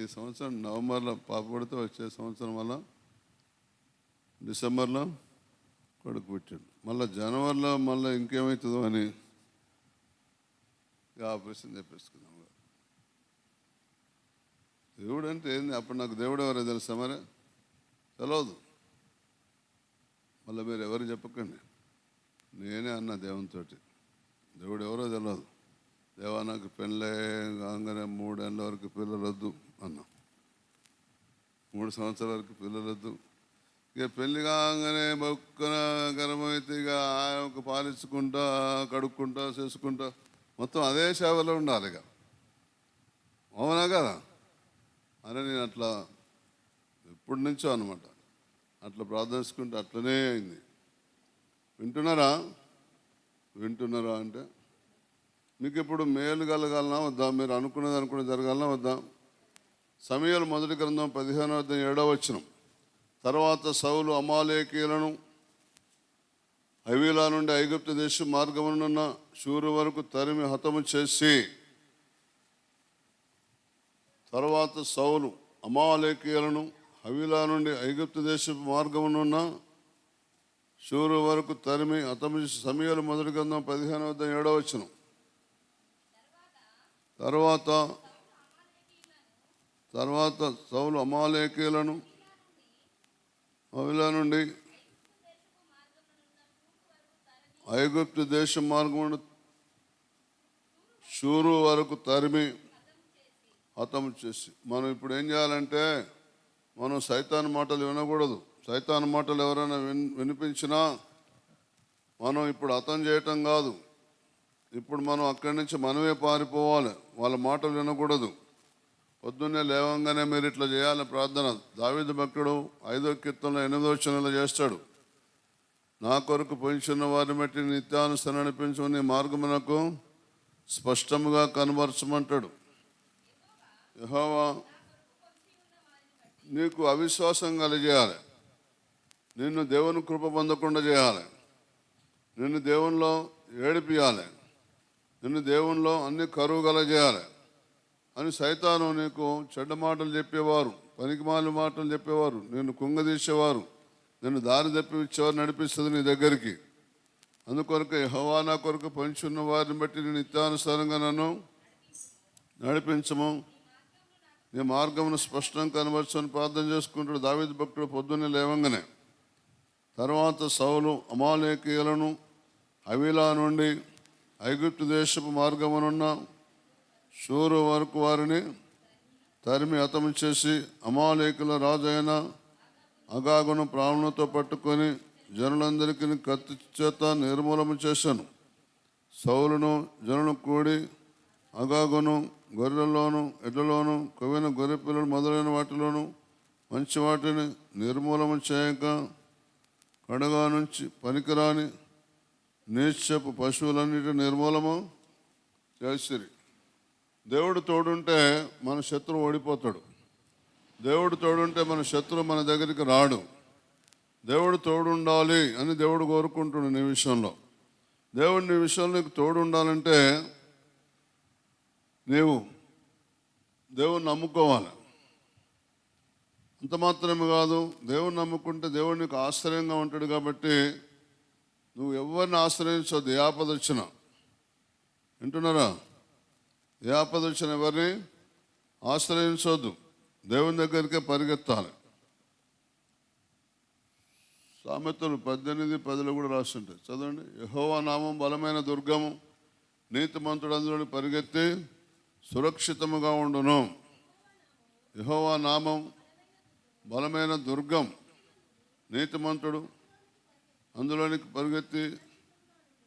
B: ఈ సంవత్సరం నవంబర్లో పాప పుడితే వచ్చే సంవత్సరం వల్ల డిసెంబర్లో కొడుకు పెట్టాడు. మళ్ళీ జనవరిలో మళ్ళీ ఇంకేమవుతుందో అని ఆపరేషన్ చెప్పేసుకున్నాం. దేవుడు అంటే ఏంది? అప్పుడు నాకు దేవుడు ఎవరో తెలుసా? మరి తెలియదు. మళ్ళీ మీరు ఎవరు చెప్పకండి, నేనే అన్నా దేవునితో, దేవుడు ఎవరో తెలియదు. దేవా నాకు పెళ్ళే కాగానే 3 ఏళ్ళ వరకు పిల్లలు వద్దు అన్నా. 3 సంవత్సరాల వరకు పిల్లలు వద్దు. ఇక పెళ్ళి కాగానే మొక్కన గర్భమైతే ఇక ఒక పాలించుకుంటా, కడుక్కుంటా, చేసుకుంటా, మొత్తం అదే సేవలో ఉండాలి. ఇక అవునా కదా అని నేను అట్లా ఎప్పటి నుంచో అనమాట అట్లా ప్రార్థించుకుంటే అట్లనే అయింది. వింటున్నారా? వింటున్నారా అంటే మీకు ఇప్పుడు మేలు కలగాలన్నా వద్దా? మీరు అనుకున్నది జరగాలన్నా వద్దా? సమూయేలు మొదటి గ్రంథం 15వ అధ్యాయం 7వ వచనం. తర్వాత సౌలు అమాలేకీయులను హవీలా నుండి ఐగుప్తు దేశం మార్గమునున్న షూరు వరకు తరిమి హతము చేసి, తర్వాత సౌలు అమాలేకీయులను హవీలా నుండి ఐగుప్తు దేశపు మార్గమునున్న షూరు వరకు తరిమి హతము చేసి. సమూయేలు మొదటి గ్రంథం 15వ అధ్యాయం 7వ వచనం. తర్వాత సౌలు అమాలేకీయులను హవీలా నుండి ఐగుప్తు దేశం మార్గమును షూరు వరకు తరిమి హతము చేసి. మనం ఇప్పుడు ఏం చేయాలంటే, మనం సైతాను మాటలు వినకూడదు. సైతాను మాటలు ఎవరైనా వినిపించినా మనం ఇప్పుడు హతం చేయటం కాదు, ఇప్పుడు మనం అక్కడి నుంచి మనమే పారిపోవాలి. వాళ్ళ మాటలు వినకూడదు. పొద్దున్నే లేవంగానే మీరు ఇట్లా చేయాలి ప్రార్థన. దావీదు భక్తుడు 5వ కీర్తనలో 8వ వచనంలో చేస్తాడు. నా కొరకు పొంచున్న వారిని బట్టి నిత్యానుసరణ నడిపించుకుని మార్గమునకు స్పష్టముగా కనబరచమంటాడు. యెహోవా నీకు అవిశ్వాసం కలిగేయాలి, నిన్ను దేవుని కృప పొందకుండా చేయాలి, నిన్ను దేవునిలో ఏడిపియాలి, నిన్ను దేవునిలో అన్ని కరువు కలగజేయాలి అని సైతాను నీకు చెడ్డ మాటలు చెప్పేవారు, పనికిమాలిన మాటలు చెప్పేవారు, నిన్ను కుంగదీసేవారు, నిన్ను దారి తప్పించేవారు నడిపిస్తుంది నీ దగ్గరికి. అందుకొరకు యెహోవా నా కొరకు పంచున్న వారిని బట్టి నేను నిత్యానుసారంగా నన్ను నడిపించము, నీ మార్గమును స్పష్టంగా కనబరచని ప్రార్థన చేసుకుంటాడు దావీదు భక్తుడు పొద్దున్నే లేవంగానే. తర్వాత సౌలు అమాలేకీయులను హవీలా నుండి ఐగుప్తు దేశపు మార్గమునున్న షూరు వరకు వారిని తరిమి హతము చేసి అమాలేకుల రాజైన అగాగును ప్రాణులతో పట్టుకొని జనులందరికీ కత్తి చేత నిర్మూలన చేశాను. సౌలును జనులు కూడి అగాగును గొర్రెల్లోను ఎడ్లలోను కొవ్విన గొర్రె పిల్లలు మొదలైన వాటిలోను మంచి వాటిని నిర్మూలన చేయక కడగా నుంచి పనికిరాని నీచపు పశువులన్నిటి నిర్మూలము చేసిరి. దేవుడు తోడుంటే మన శత్రువు ఓడిపోతాడు. దేవుడు తోడుంటే మన శత్రువు మన దగ్గరికి రాడు. దేవుడు తోడు ఉండాలి అని దేవుడు కోరుకుంటున్నాడు నీ విషయంలో. దేవుడు నీ విషయంలో నీకు తోడు ఉండాలంటే నీవు దేవుని నమ్ముకోవాలి. అంత మాత్రమే కాదు, దేవుని నమ్ముకుంటే దేవుడు నీకు ఆశ్రయంగా ఉంటాడు. కాబట్టి నువ్వు ఎవరిని ఆశ్రయించవద్దు. ఏ ఆపద వచ్చినా, వింటున్నారా? ఏ ఆపద వచ్చినా ఎవరిని ఆశ్రయించవద్దు. దేవుని దగ్గరికే పరిగెత్తాలి. సామెతలు 18:10 కూడా రాస్తుంటాయి, చదవండి. యెహోవా నామం బలమైన దుర్గము, నీతిమంతుడు అందులో పరిగెత్తి సురక్షితముగా ఉండును. యెహోవా నామం బలమైన దుర్గం, నీతిమంతుడు అందులోనికి పరిగెత్తి,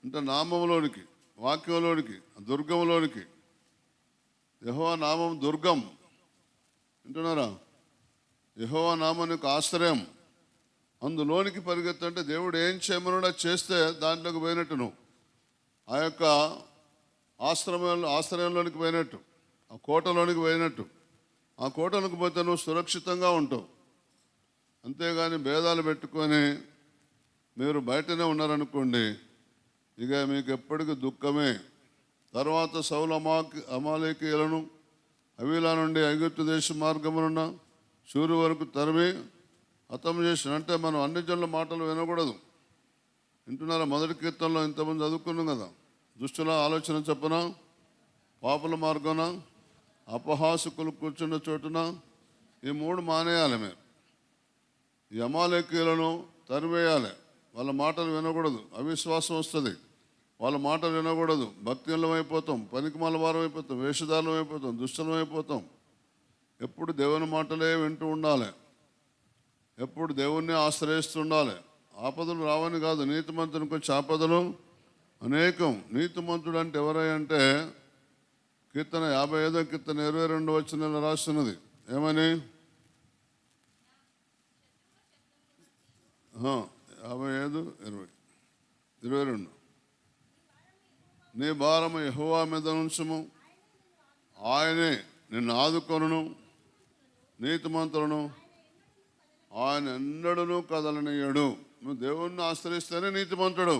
B: అంటే నామంలోనికి, వాక్యంలోనికి, దుర్గంలోనికి. యెహోవా నామం దుర్గం, వింటున్నారా? యెహోవా నామం నీకు ఆశ్రయం, అందులోనికి పరిగెత్తంటే దేవుడు ఏం చేయమన్నా చేస్తే దాంట్లోకి పోయినట్టు, నువ్వు ఆ యొక్క ఆశ్రయంలోనికి పోయినట్టు, ఆ కోటలోనికి పోయినట్టు. ఆ కోటలోకి పోతే నువ్వు సురక్షితంగా ఉంటావు. అంతేగాని భేదాలు పెట్టుకొని మీరు బయటనే ఉన్నారనుకోండి, ఇక మీకు ఎప్పటికీ దుఃఖమే. తర్వాత సౌలు అమాలేకీయులను హవీలా నుండి ఐగుప్తు దేశ మార్గమునున్న షూరు వరకు తరిమి హతం చేసిన. అంటే మనం అన్ని జనుల మాటలు వినకూడదు. వింటున్నారా? మొదటి కీర్తనలో ఇంతమంది చదువుకున్నాం కదా, దుష్టుల ఆలోచన చొప్పున, పాపుల మార్గన, అపహాసకులు కూర్చున్న చోటున, ఈ 3 మానేయాలి మీరు. ఈ అమాలేకీయులను తరివేయాలి. వాళ్ళ మాటలు వినకూడదు, అవిశ్వాసం వస్తుంది. వాళ్ళ మాటలు వినకూడదు, భక్తిహీనం అయిపోతాం, పనికిమాల వారం అయిపోతాం, వేషధారణం అయిపోతాం, దుష్టలం అయిపోతాం. ఎప్పుడు దేవుని మాటలే వింటూ ఉండాలి, ఎప్పుడు దేవుణ్ణి ఆశ్రయిస్తుండాలి. ఆపదలు రావని కాదు, నీతిమంతునికి వచ్చే ఆపదలు అనేకం. నీతిమంతుడు అంటే ఎవరంటే కీర్తన 55 కీర్తన 22 వచనాలు రాస్తున్నది. ఏమని? 55:22 నీ భారము యెహోవా మీద ఉంచుము, ఆయనే నిన్ను ఆదుకొనును. నీతిమంతులను ఆయన ఎన్నడూ కదలనీయడు. నువ్వు దేవుణ్ణి ఆశ్రయిస్తేనే నీతిమంతుడు.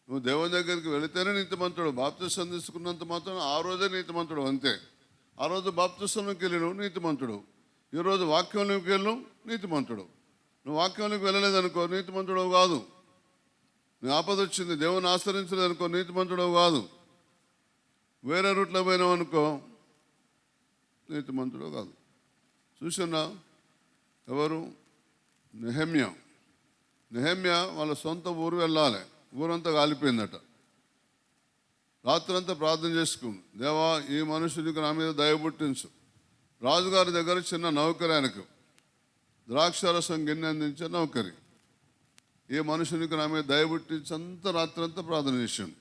B: నువ్వు దేవుని దగ్గరికి వెళితేనే నీతిమంతుడు. బాప్తిసం తీసుకున్నంత మాత్రం ఆ రోజే నీతిమంతుడు, అంతే. ఆ రోజు బాప్తిసంలోకి వెళ్ళి నువ్వు నీతిమంతుడు. ఈరోజు వాక్యంలోకి వెళ్ళు నీతిమంతుడు. నువ్వు వాక్యంలోకి వెళ్ళలేదనుకో నీతిమంతుడు కాదు. నీ ఆపద వచ్చింది, దేవుని ఆశ్రయించలేదనుకో నీతిమంతుడు కాదు. వేరే రూట్లో పోయినావు అనుకో నీతిమంతుడు కాదు. చూసినా ఎవరు? నెహమ్యా వాళ్ళ సొంత ఊరు వెళ్ళాలి. ఊరంతా కాలిపోయిందట. రాత్రంతా ప్రార్థన చేసుకుంది, దేవా ఈ మనుషునికి నా మీద దయ పుట్టించు. రాజుగారి దగ్గర చిన్న నౌకరి, ఆయనకు ద్రాక్షారసం గిన్నె అందించే నౌకరి. ఈ మనుషునికి నా మీద దయ పుట్టించి అంతా రాత్రంతా ప్రార్థన చేశాడు.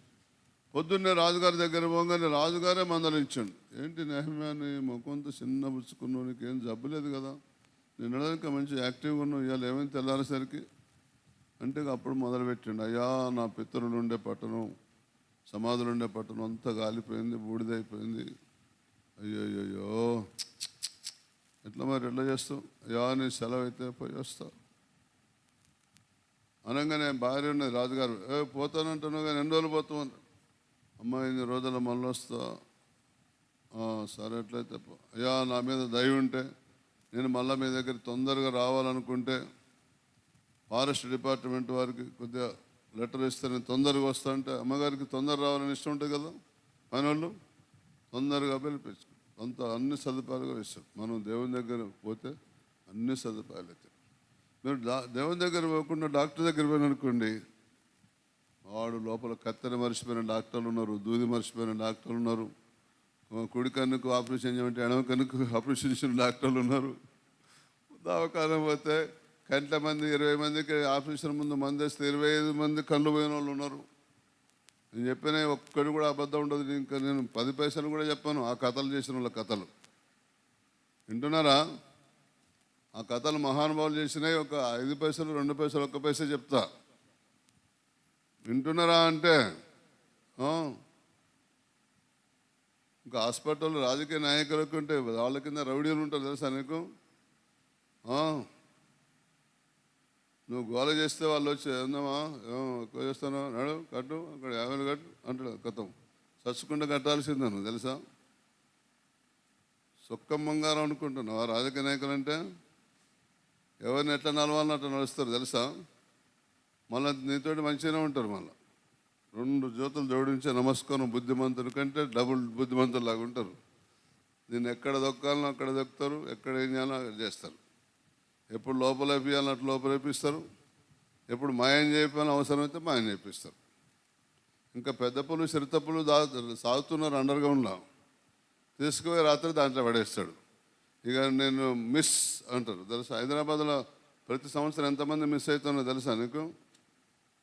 B: పొద్దున్నే రాజుగారి దగ్గర పోగానే రాజుగారే మందలించాడు. ఏంటి నెహమ్యాని ముఖంతో చిన్న పుచ్చుకున్నావు, నీకేం జబ్బు లేదు కదా, నేను నడక మంచి యాక్టివ్గా ఉన్నావు, ఇవాళ ఏమైనా తెల్లారేసరికి అంటే అప్పుడు మొదలుపెట్టిండు. అయ్యా నా పితరులు ఉండే పట్టణం, సమాధులు ఉండే పట్టణం అంతా కాలిపోయింది, బూడిదైపోయింది. అయ్యో ఎట్లా మరి ఎట్లా చేస్తావు? అయ్యా నీ సెలవు అయితే పోయి వస్తావు అనగానే భార్య ఉన్నది. రాజుగారు పోతానంటున్నావు కానీ 2 రోజులు పోతావు. అమ్మ 8 రోజులు మళ్ళీ వస్తా. సరే ఎట్లయితే అయ్యా నా మీద దయ ఉంటే నేను మళ్ళీ మీ దగ్గర తొందరగా రావాలనుకుంటే ఫారెస్ట్ డిపార్ట్మెంట్ వారికి కొద్దిగా లెటర్ ఇస్తే నేను తొందరగా వస్తా అంటే, అమ్మగారికి తొందర రావాలని ఇష్టం ఉంటుంది కదా, పని వాళ్ళు తొందరగా పిలిపించు. అంత అన్ని సదుపాయాలు కూడా ఇస్తాడు. మనం దేవుని దగ్గర పోతే అన్ని సదుపాయాలు అవుతాయి. మీరు దేవుని దగ్గర పోకుండా డాక్టర్ దగ్గర పోయిననుకోండి, వాడు లోపల కత్తెర మర్చిపోయిన డాక్టర్లు ఉన్నారు, దూది మర్చిపోయిన డాక్టర్లు ఉన్నారు, కుడి కన్నుకు ఆపరేషన్ చేయమంటే ఎడమ కన్నుకు ఆపరేషన్ చేసిన డాక్టర్లు ఉన్నారు. దవాఖాన పోతే గంటల మంది 20 మందికి ఆపరేషన్ ముందు మంది వేస్తే 25 మంది కళ్ళు పోయిన వాళ్ళు ఉన్నారు. నేను చెప్పిన ఒక్కడు కూడా అబద్ధం ఉండదు. ఇంకా నేను 10 పైసలు కూడా చెప్పాను ఆ కథలు చేసిన వాళ్ళ కథలు. వింటున్నారా? ఆ కథలు మహానుభావులు చేసినాయి. ఒక 5 పైసలు 2 పైసలు 1 పైసే చెప్తా. వింటున్నారా అంటే ఇంకా హాస్పిటల్ రాజకీయ నాయకులకు ఉంటే వాళ్ళ కింద రౌడీలు ఉంటారు తెలుసా నీకు? నువ్వు గోల చేస్తే వాళ్ళు వచ్చి ఏందమ్మా ఎక్కువ చేస్తాను నాడు కట్టు అక్కడ 50 కట్టు అంటాడు. కథం చచ్చుకుంటే కట్టాల్సిందే నువ్వు తెలుసా? సొక్కం బంగారం అనుకుంటున్నావు. రాజకీయ నాయకులు అంటే ఎవరిని ఎట్లా నలవాలని అట్లా నడుస్తారు తెలుసా? మళ్ళీ నీతోటి మంచిగానే ఉంటారు. మళ్ళీ 2 జ్యోతులు జోడించే నమస్కారం బుద్ధిమంతుడి కంటే డబుల్ బుద్ధిమంతులు లాగా ఉంటారు. దీన్ని ఎక్కడ దొక్కాలనో అక్కడ దొక్కుతారు, ఎక్కడ ఏం చేయాలో అక్కడ చేస్తారు. ఎప్పుడు లోపల వేపియాలని అట్లా లోపల వేపిస్తారు, ఎప్పుడు మాయం చేయాలని అవసరమైతే మాయం చేపిస్తారు. ఇంకా పెద్దప్పులు చిరుతప్పులు సాగుతున్నారు అండర్గ్రౌండ్లో, తీసుకుపోయి రాత్రి దాంట్లో పడేస్తాడు. ఇక నేను మిస్ అంటారు తెలుసా? హైదరాబాద్లో ప్రతి సంవత్సరం ఎంతమంది మిస్ అవుతున్నారో తెలుసా నీకు?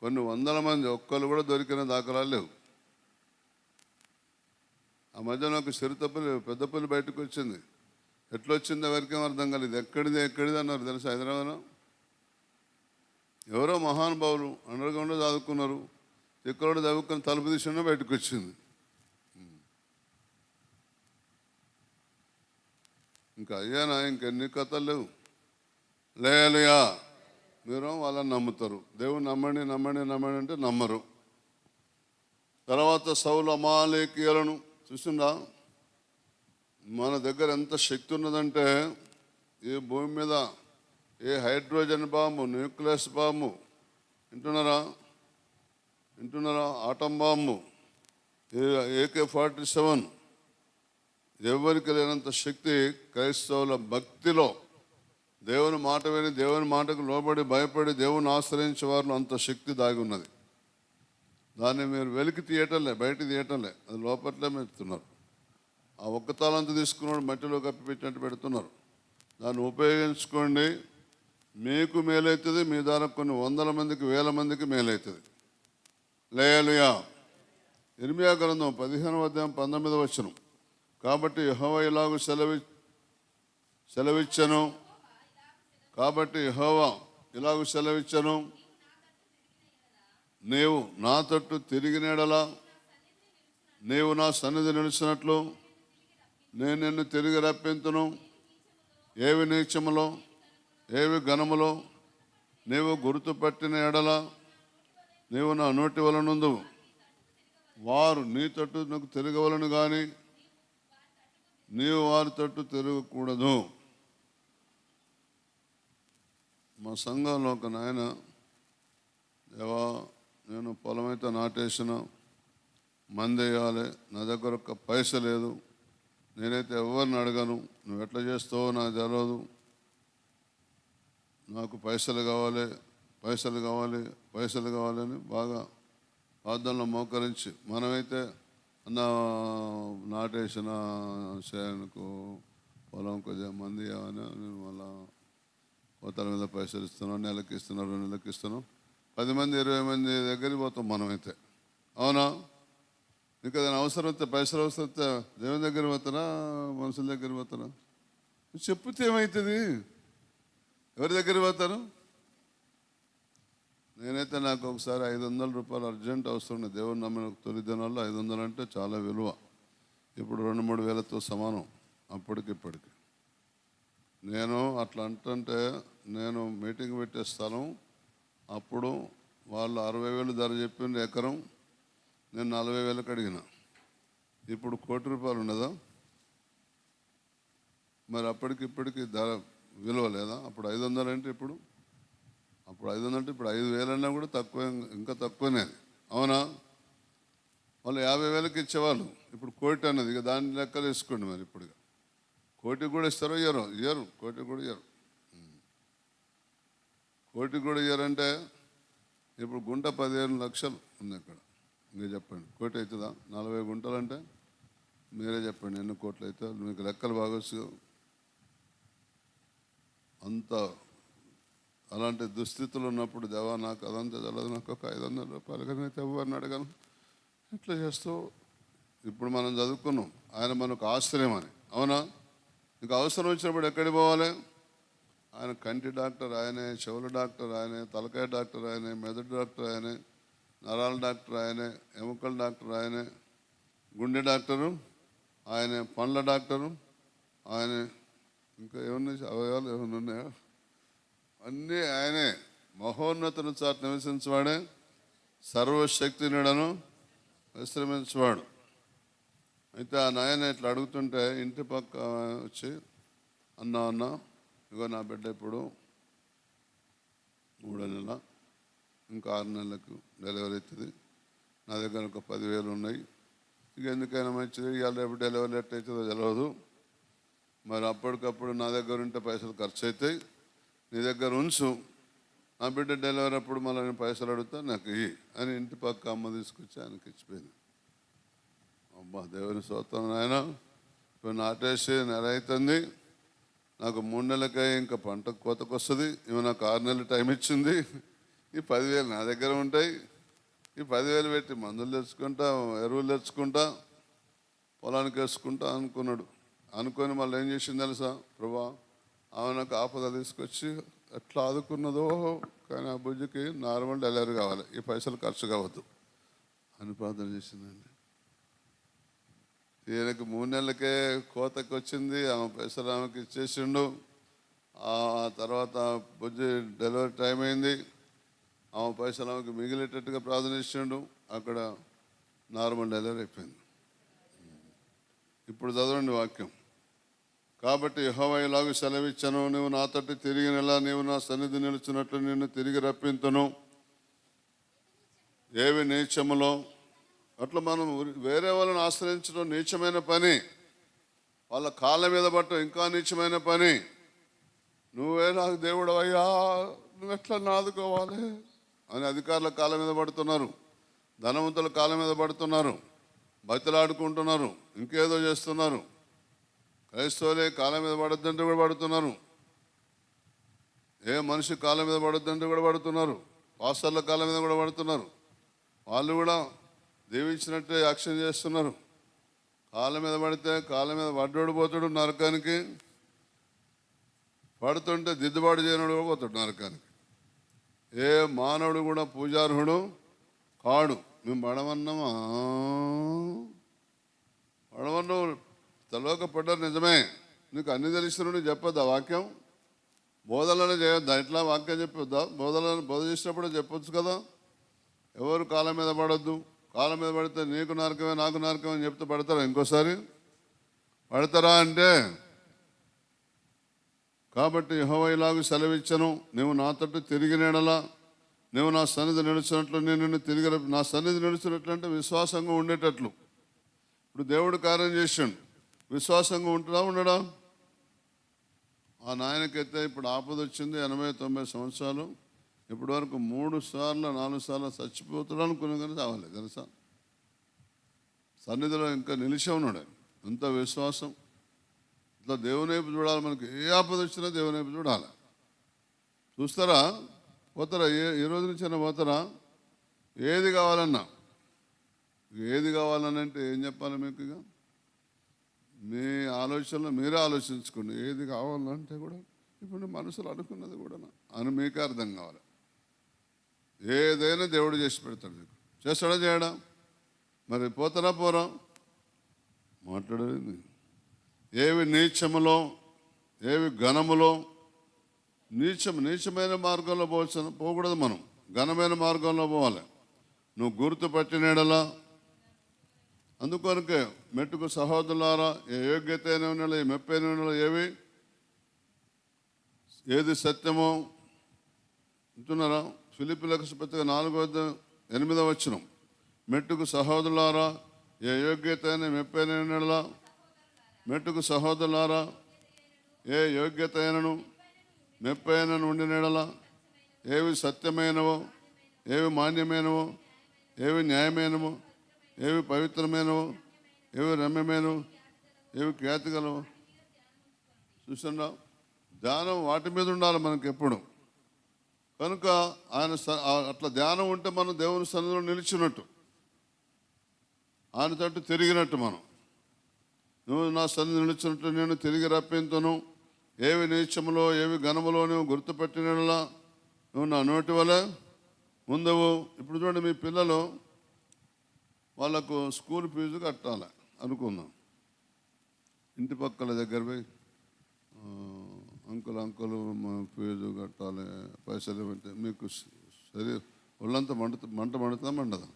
B: కొన్ని 100 మంది, ఒక్కరు కూడా దొరికిన దాఖలాలు లేవు. ఆ మధ్యన ఒక చిరుతపులి పెద్దపులి బయటకు వచ్చింది. ఎట్లా వచ్చిందో ఎవరికేం అర్థం కాలేదు. ఎక్కడిది అన్నారు తెలుసా? హైదరాబాద్లో ఎవరో మహానుభావులు అండర్గ్రౌండ్లో చదువుకున్నారు, ఎక్కడో చదువుకుని తలుపు తీసిన బయటకు వచ్చింది. ఇంకా అయ్యానా? ఇంకెన్ని కథలు లేవు. లేయలుయా. మీరు వాళ్ళని నమ్ముతారు. దేవుని నమ్మండి నమ్మండి నమ్మండి అంటే నమ్మరు. తర్వాత సౌలు అమాలేకీయులను చూసిందా? మన దగ్గర ఎంత శక్తి ఉన్నదంటే, ఈ భూమి మీద ఏ హైడ్రోజన్ బాంబు, న్యూక్లియస్ బాంబు, వింటున్నారా? ఆటం బాంబు, AK-47, ఎవరికి లేనంత శక్తి క్రైస్తవుల భక్తిలో, దేవుని మాట విని దేవుని మాటకు లోబడి భయపడి దేవుని ఆశ్రయించే వారిలో అంత శక్తి దాగి ఉన్నది. దాన్ని మీరు వెలికి తీయటంలే, బయట తీయటంలే, అది లోపట్లే పెడుతున్నారు. ఆ ఒక్క తాళంతా తీసుకున్నాడు మట్టిలో కప్పిపెట్టినట్టు పెడుతున్నారు. దాన్ని ఉపయోగించుకోండి, మీకు మేలవుతుంది. మీ ద్వారా కొన్ని 100 మందికి 1000 మందికి మేలవుతుంది. హల్లెలూయా. ఇర్మియా గ్రంథం 15వ అధ్యాయం 19వ వచనం. కాబట్టి యెహోవా ఇలాగూ సెలవిచ్చను నీవు నా తట్టు తిరిగిన యెడల, నీవు నా సన్నిధి నిలిచినట్లు నేను నిన్ను తిరిగి రప్పింతును. ఏవి నీచములో ఏవి ఘనములో నీవు గుర్తుపట్టిన యెడల నీవు నా నోటి వలనందు వారు నీ తట్టు నాకు తిరగవలను కానీ నీవు వారి తట్టు తిరగకూడదు. మా సంఘంలో ఒక నాయన, దేవా నేను పొలం అయితే నాటేసిన, మంది వేయాలి, నా దగ్గర ఒక్క పైస లేదు, నేనైతే ఎవరిని అడగను, నువ్వు ఎట్లా చేస్తావో నాకు తెలియదు, నాకు పైసలు కావాలి అని బాగా ప్రార్థనలో మోకరించి, మనమైతే అన్న నాటేసిన చేనుకు పొలం కొద్దిగా మంది అని నేను మళ్ళా పోతల మీద పైసలు ఇస్తున్నాను, నెలకి ఇస్తున్నాను, 2 నెలలకి ఇస్తున్నాను, 10 మంది 20 మంది దగ్గరికి పోతాం మనమైతే. అవునా? నీకు ఏదైనా అవసరం వస్తే, పైసలు అవసరం వస్తే దేవుని దగ్గర పోతారా మనుషుల దగ్గర పోతారా? చెప్తే ఏమవుతుంది? ఎవరి దగ్గర పోతారు? నేనైతే నాకు ఒకసారి 500 రూపాయలు అర్జెంట్ అవసరం ఉంది. దేవుని నమ్మిన తొలి దినాల్లో 500 అంటే చాలా విలువ. ఇప్పుడు 2-3 వేలతో సమానం అప్పటికిప్పటికి. నేను అట్లా అంటుంటే, నేను మీటింగ్ పెట్టే స్థలం అప్పుడు వాళ్ళు 60,000 ధర చెప్పింది ఎకరం, నేను 40,000కి అడిగిన. ఇప్పుడు ₹1,00,00,000 ఉండదా? మరి అప్పటికిప్పటికి ధర విలువ లేదా? అప్పుడు 500 అంటే ఇప్పుడు 5,000 అన్నా కూడా తక్కువ, ఇంకా తక్కువనే. అవునా? వాళ్ళు 50,000కి ఇచ్చేవాళ్ళు, ఇప్పుడు 1,00,00,000 అన్నది. ఇక దాని లెక్కలు వేసుకోండి మరి. ఇప్పుడు కోటి కూడా ఇస్తారో ఇయ్యరు? ఇయ్యరు. కోటి కూడా ఇయ్యరు. కోటి కూడా ఇయ్యరంటే ఇప్పుడు గుంట 15 లక్షలు ఉంది అక్కడ. మీరు చెప్పండి, కోటి అవుతుందా? 40 గుంటలు అంటే మీరే చెప్పండి ఎన్ని కోట్లు అవుతాయో. మీకు లెక్కలు బాగొచ్చు. అంత అలాంటి దుస్థితులు ఉన్నప్పుడు దేవా నాకు అదంతా చల్లదు, నాకు ఒక 500 రూపాయలు కానీ ఎవరిని అడగను. ఎట్లా చేస్తూ ఇప్పుడు మనం చదువుకున్నాం, ఆయన మనకు ఆశ్రయం అని. అవునా? ఇంకా అవసరం వచ్చినప్పుడు ఎక్కడికి పోవాలి? ఆయన కంటి డాక్టర్ ఆయనే, చెవుల డాక్టర్ ఆయనే, తలకాయ డాక్టర్ ఆయనే, మెదడు డాక్టర్ ఆయనే, నరాల డాక్టర్ ఆయనే, ఎముకల డాక్టర్ ఆయనే, గుండె డాక్టరు ఆయనే, పండ్ల డాక్టరు ఆయనే, ఇంకా ఏమన్నా అవయవాలు ఏమైనా ఉన్నాయా? అన్నీ ఆయనే. మహోన్నతుని చాటు నివసించేవాడే, సర్వశక్తినుడను విశ్రమించేవాడు. అయితే ఆ నాయన ఇట్లా అడుగుతుంటే ఇంటి పక్క వచ్చి, అన్న ఇగో నా బిడ్డ ఇప్పుడు 3వ నెల, ఇంకా 6 నెలలకు డెలివరీ అవుతుంది, నా దగ్గర ఒక 10,000 ఉన్నాయి, ఇక ఎందుకైనా మంచిది, ఇవాళ రేపు డెలివరీ ఎట్ అవుతుందో తెలియదు, మరి అప్పటికప్పుడు నా దగ్గర ఉంటే పైసలు ఖర్చు అవుతాయి, నీ దగ్గర ఉంచు, నా బిడ్డ డెలివరీ అప్పుడు మళ్ళీ నేను పైసలు అడుగుతా, నాకు ఇయ్యి అని ఇంటి పక్క అమ్మ తీసుకొచ్చి ఆయనకి ఇచ్చిపోయింది. అబ్బా దేవుని స్తోత్రం ఆయన. ఇప్పుడు నాటేసి నెల అవుతుంది, నాకు 3 నెలలకే ఇంకా పంట కోతకు వస్తుంది, ఇవి నాకు 6 నెలలు టైం ఇచ్చింది, ఈ 10,000 నా దగ్గర ఉంటాయి, ఈ 10,000 పెట్టి మందులు తెచ్చుకుంటా, ఎరువులు తెచ్చుకుంటా, పొలానికి వేసుకుంటా అనుకున్నాడు. అనుకొని మళ్ళీ ఏం చేసింది తెలుసా? ప్రభా ఆమె నాకు ఆపద తీసుకొచ్చి ఎట్లా ఆదుకున్నదో, కానీ ఆ బుజ్జికి నార్మల్ డెలివరీ కావాలి, ఈ పైసలు ఖర్చు కావద్దు అని ప్రార్థన చేసిందండి. ఈయనకి 3 నెలలకే కోతకు వచ్చింది, ఆమె పైసలు ఆమెకి ఇచ్చేసిండు. ఆ తర్వాత బుజ్జి డెలివరీ టైం అయింది, ఆమె పైసలు ఆమెకి మిగిలేటట్టుగా ప్రార్థన చేసిండు, అక్కడ నార్మల్ డెలివరీ అయిపోయింది. ఇప్పుడు చదవండి వాక్యం. కాబట్టి యెహోవా ఇలాగ సెలవిచ్చాను, నువ్వు నా తట్టు తిరిగి నెల, నీవు నా సన్నిధి నిలుచున్నట్లు నిన్ను తిరిగి రప్పింతును. ఏవి నీచములో, అట్లా మనం వేరే వాళ్ళని ఆశ్రయించడం నీచమైన పని, వాళ్ళ కాళ్ళ మీద పట్టడం ఇంకా నీచమైన పని. నువ్వే నాకు దేవుడు అయ్యా, నువ్వు ఎట్లా నాదుకోవాలి అని అధికారుల కాళ్ళ మీద పడుతున్నారు, ధనవంతుల కాళ్ళ మీద పడుతున్నారు, బతిలాడుకుంటున్నారు, ఇంకేదో చేస్తున్నారు. క్రైస్తవులే కాళ్ళ మీద పడొద్దంటే కూడా పడుతున్నారు, ఏ మనిషి కాళ్ళ మీద పడొద్దంటే కూడా పడుతున్నారు, పాస్టర్ల కాళ్ళ మీద కూడా పడుతున్నారు. వాళ్ళు కూడా దీవించినట్టే యాక్షన్ చేస్తున్నారు. కాళ్ళ మీద పడితే కాళ్ళ మీద పడ్డోడు పోతాడు నరకానికి, పడుతుంటే దిద్దుబాటు చేయనోడు కూడా పోతాడు నరకానికి. ఏ మానవుడు కూడా పూజార్హుడు కాడు. మేము పడమన్నామా? పడమన్నావు, తలోక పడ్డారు నిజమే, నీకు అన్ని తెలిసినప్పుడు చెప్పొద్దా వాక్యం? బోధనలోనే చేయొద్దా? ఇట్లా వాక్యం చెప్పొద్దా? బోధ చేసినప్పుడే చెప్పొచ్చు కదా. ఎవరు కాళ్ళ మీద పడొద్దు, కాళ్ళ మీద పడితే నీకు నరకమే నాకు నరకమే అని చెప్తే పడతారా? ఇంకోసారి పడతారా అంటే? కాబట్టి యెహోవా ఇలాగ సెలవిచ్చను, నువ్వు నా తట్టు తిరిగి నెడలా, నువ్వు నా సన్నిధి నిలిచినట్లు నేను నిన్ను తిరిగి నా సన్నిధి నిలిచినట్లు అంటే విశ్వాసంగా ఉండేటట్లు. ఇప్పుడు దేవుడు కార్యం చేసాడు, విశ్వాసంగా ఉంటున్నా ఉండడా? ఆ నాయనకైతే ఇప్పుడు ఆపద వచ్చింది, 80-90 సంవత్సరాలు, ఇప్పటి వరకు 3 సార్లు 4 సార్లు చచ్చిపోతాడు అనుకున్నా కానీ చావాలి తెలుసా. సన్నిధిలో ఇంకా నిలిచి ఉన్నాడు. ఎంత విశ్వాసం! ఇట్లా దేవుని వైపు చూడాలి. మనకి ఏ ఆపద వచ్చినా దేవుని వైపు చూడాలి. చూస్తారా? పోతారా? ఈ రోజు నుంచి అయినా పోతారా? ఏది కావాలన్నా, ఏది కావాలనంటే ఏం చెప్పాలి మీకు? ఇక మీ ఆలోచనలో మీరే ఆలోచించుకోండి. ఏది కావాలంటే కూడా ఇప్పుడు మనసులో అనుకున్నది కూడా అని మీకు అర్థం కావాలి. ఏదైనా దేవుడు చేసి పెడతాడు. మీకు చేస్తాడా చేయడా? మరి పోతారా పోరా? మాట్లాడేది ఏవి నీచములో, ఏవి ఘనములో. నీచమైన మార్గంలో పోకూడదు, మనం ఘనమైన మార్గంలో పోవాలి. నువ్వు గుర్తుపట్టినడలా. అందుకొరకే మెట్టుకు సహోదరులారా, ఏ యోగ్యత అయిన నెల, ఏ మెప్పైన నెల, ఏది సత్యమో అంటున్నారా? ఫిలిప్పీయులకు పత్రిక 4:8 మెట్టుకు సహోదరులారా, ఏ యోగ్యత అయిన మెప్పైన నెల, మెట్టుకు సహోదరులారా, ఏ యోగ్యత అయినను మెప్పైనను ఉండిన యెడల ఏవి సత్యమైనవో ఏవి మాన్యమైనవో ఏవి న్యాయమైనవో ఏవి పవిత్రమైనవో ఏవి రమ్యమైనవో ఏవి ఖ్యాతి గలవో. చూస్తున్నాం, ధ్యానం వాటి మీద ఉండాలి మనకి ఎప్పుడు. కనుక ఆయన అట్లా ధ్యానం ఉంటే మనం దేవుని సన్నిధిలో నిలిచినట్టు, ఆయన తట్టు తిరిగినట్టు. మనం నువ్వు నా సన్నిధి నిలిచినట్టు నేను తిరిగి రప్పింతును. ఏవి నీచములో ఏవి ఘనములో నువ్వు గుర్తుపెట్టినలా నువ్వు నా నోటి వల్ల ముందవు. ఇప్పుడు చూడండి, మీ పిల్లలు వాళ్ళకు స్కూల్ ఫీజు కట్టాలి అనుకుందాం. ఇంటి పక్కల దగ్గర పోయి అంకుల్ మా ఫీజు కట్టాలి, పైసలు ఇవ్వంటే మీకు ఒళ్ళంతా మంట మండుతుందా మండదా?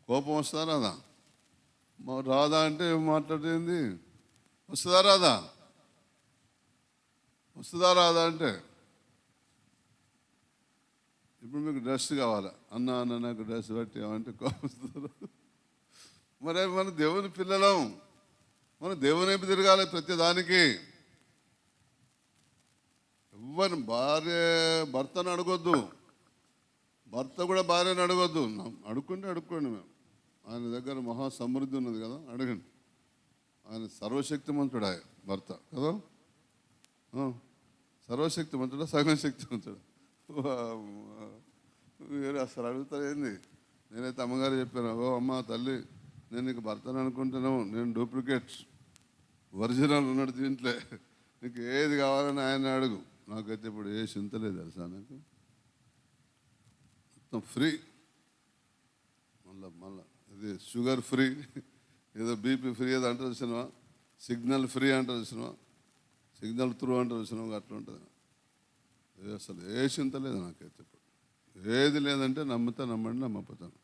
B: కోపం వస్తుందా రాదా? రాదా అంటే మాట్లాడేది, వస్తుందా రాదా? వస్తుందా రాదా అంటే, ఇప్పుడు మీకు డ్రెస్ కావాలా, అన్న నాకు డ్రెస్ బట్టి ఏమంటే కోపం వస్తుందా? మరి మన దేవుని పిల్లలం, మన దేవుని వైపు తిరగాలి ప్రతి దానికి. ఎవరిని భర్తను అడగొద్దు, భర్త కూడా భార్యను అడగొద్దు. అడుక్కోండి మేము. ఆయన దగ్గర మహా సమృద్ధి ఉన్నది కదా, అడగండి. ఆయన సర్వశక్తిమంతుడు, ఆయన భర్త కదా. సర్వశక్తిమంతుడా సగం శక్తిమంతుడా? మీరు అసలు అడుగుతారు ఏంది? నేనైతే అమ్మగారు చెప్పాను, ఓ అమ్మ తల్లి, నేను నీకు భర్తను అనుకుంటున్నావు, నేను డూప్లికేట్, ఒరిజినల్ ఉన్నాడు దీంట్లో, నీకు ఏది కావాలని ఆయన అడుగు. నాకైతే ఇప్పుడు ఏ చింత లేదు తెలుసా, నాకు మొత్తం ఫ్రీ. మళ్ళా ఇది షుగర్ ఫ్రీ, ఏదో బీపీ ఫ్రీ ఏదో అంటారు చూసినవా, సిగ్నల్ ఫ్రీ అంటారు చూసినవా, సిగ్నల్ త్రూ అంటారు చూసినవా, అట్లా ఉంటుంది. అసలు ఏ చింత లేదు నాకైతే ఇప్పుడు. ఏది లేదంటే నమ్మండి, నమ్మపోతాను.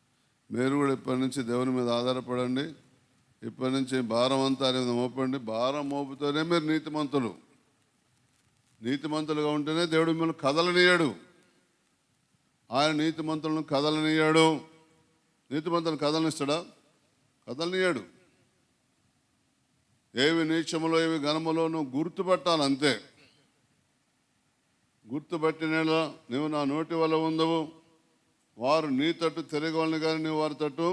B: మీరు కూడా ఇప్పటి నుంచి దేవుని మీద ఆధారపడండి. ఇప్పటి నుంచి భారం అంతా అనేది మోపండి. భారం మోపుతూనే మీరు నీతిమంతులుగా ఉంటేనే దేవుడు మిమ్మల్ని కదలనీయాడు. ఆయన నీతిమంతులను కదలనీయాడు. నీతిమంతులను కదలనిస్తాడా? కదలనీయాడు. ఏవి నీచములో ఏవి ఘనములో నువ్వు గుర్తుపట్టాలి, అంతే. గుర్తుపట్టిన నువ్వు నా నోటి వల్ల ఉండవు. వారు నీ తట్టు తిరగవాలని కానీ నువ్వు వారి తట్టు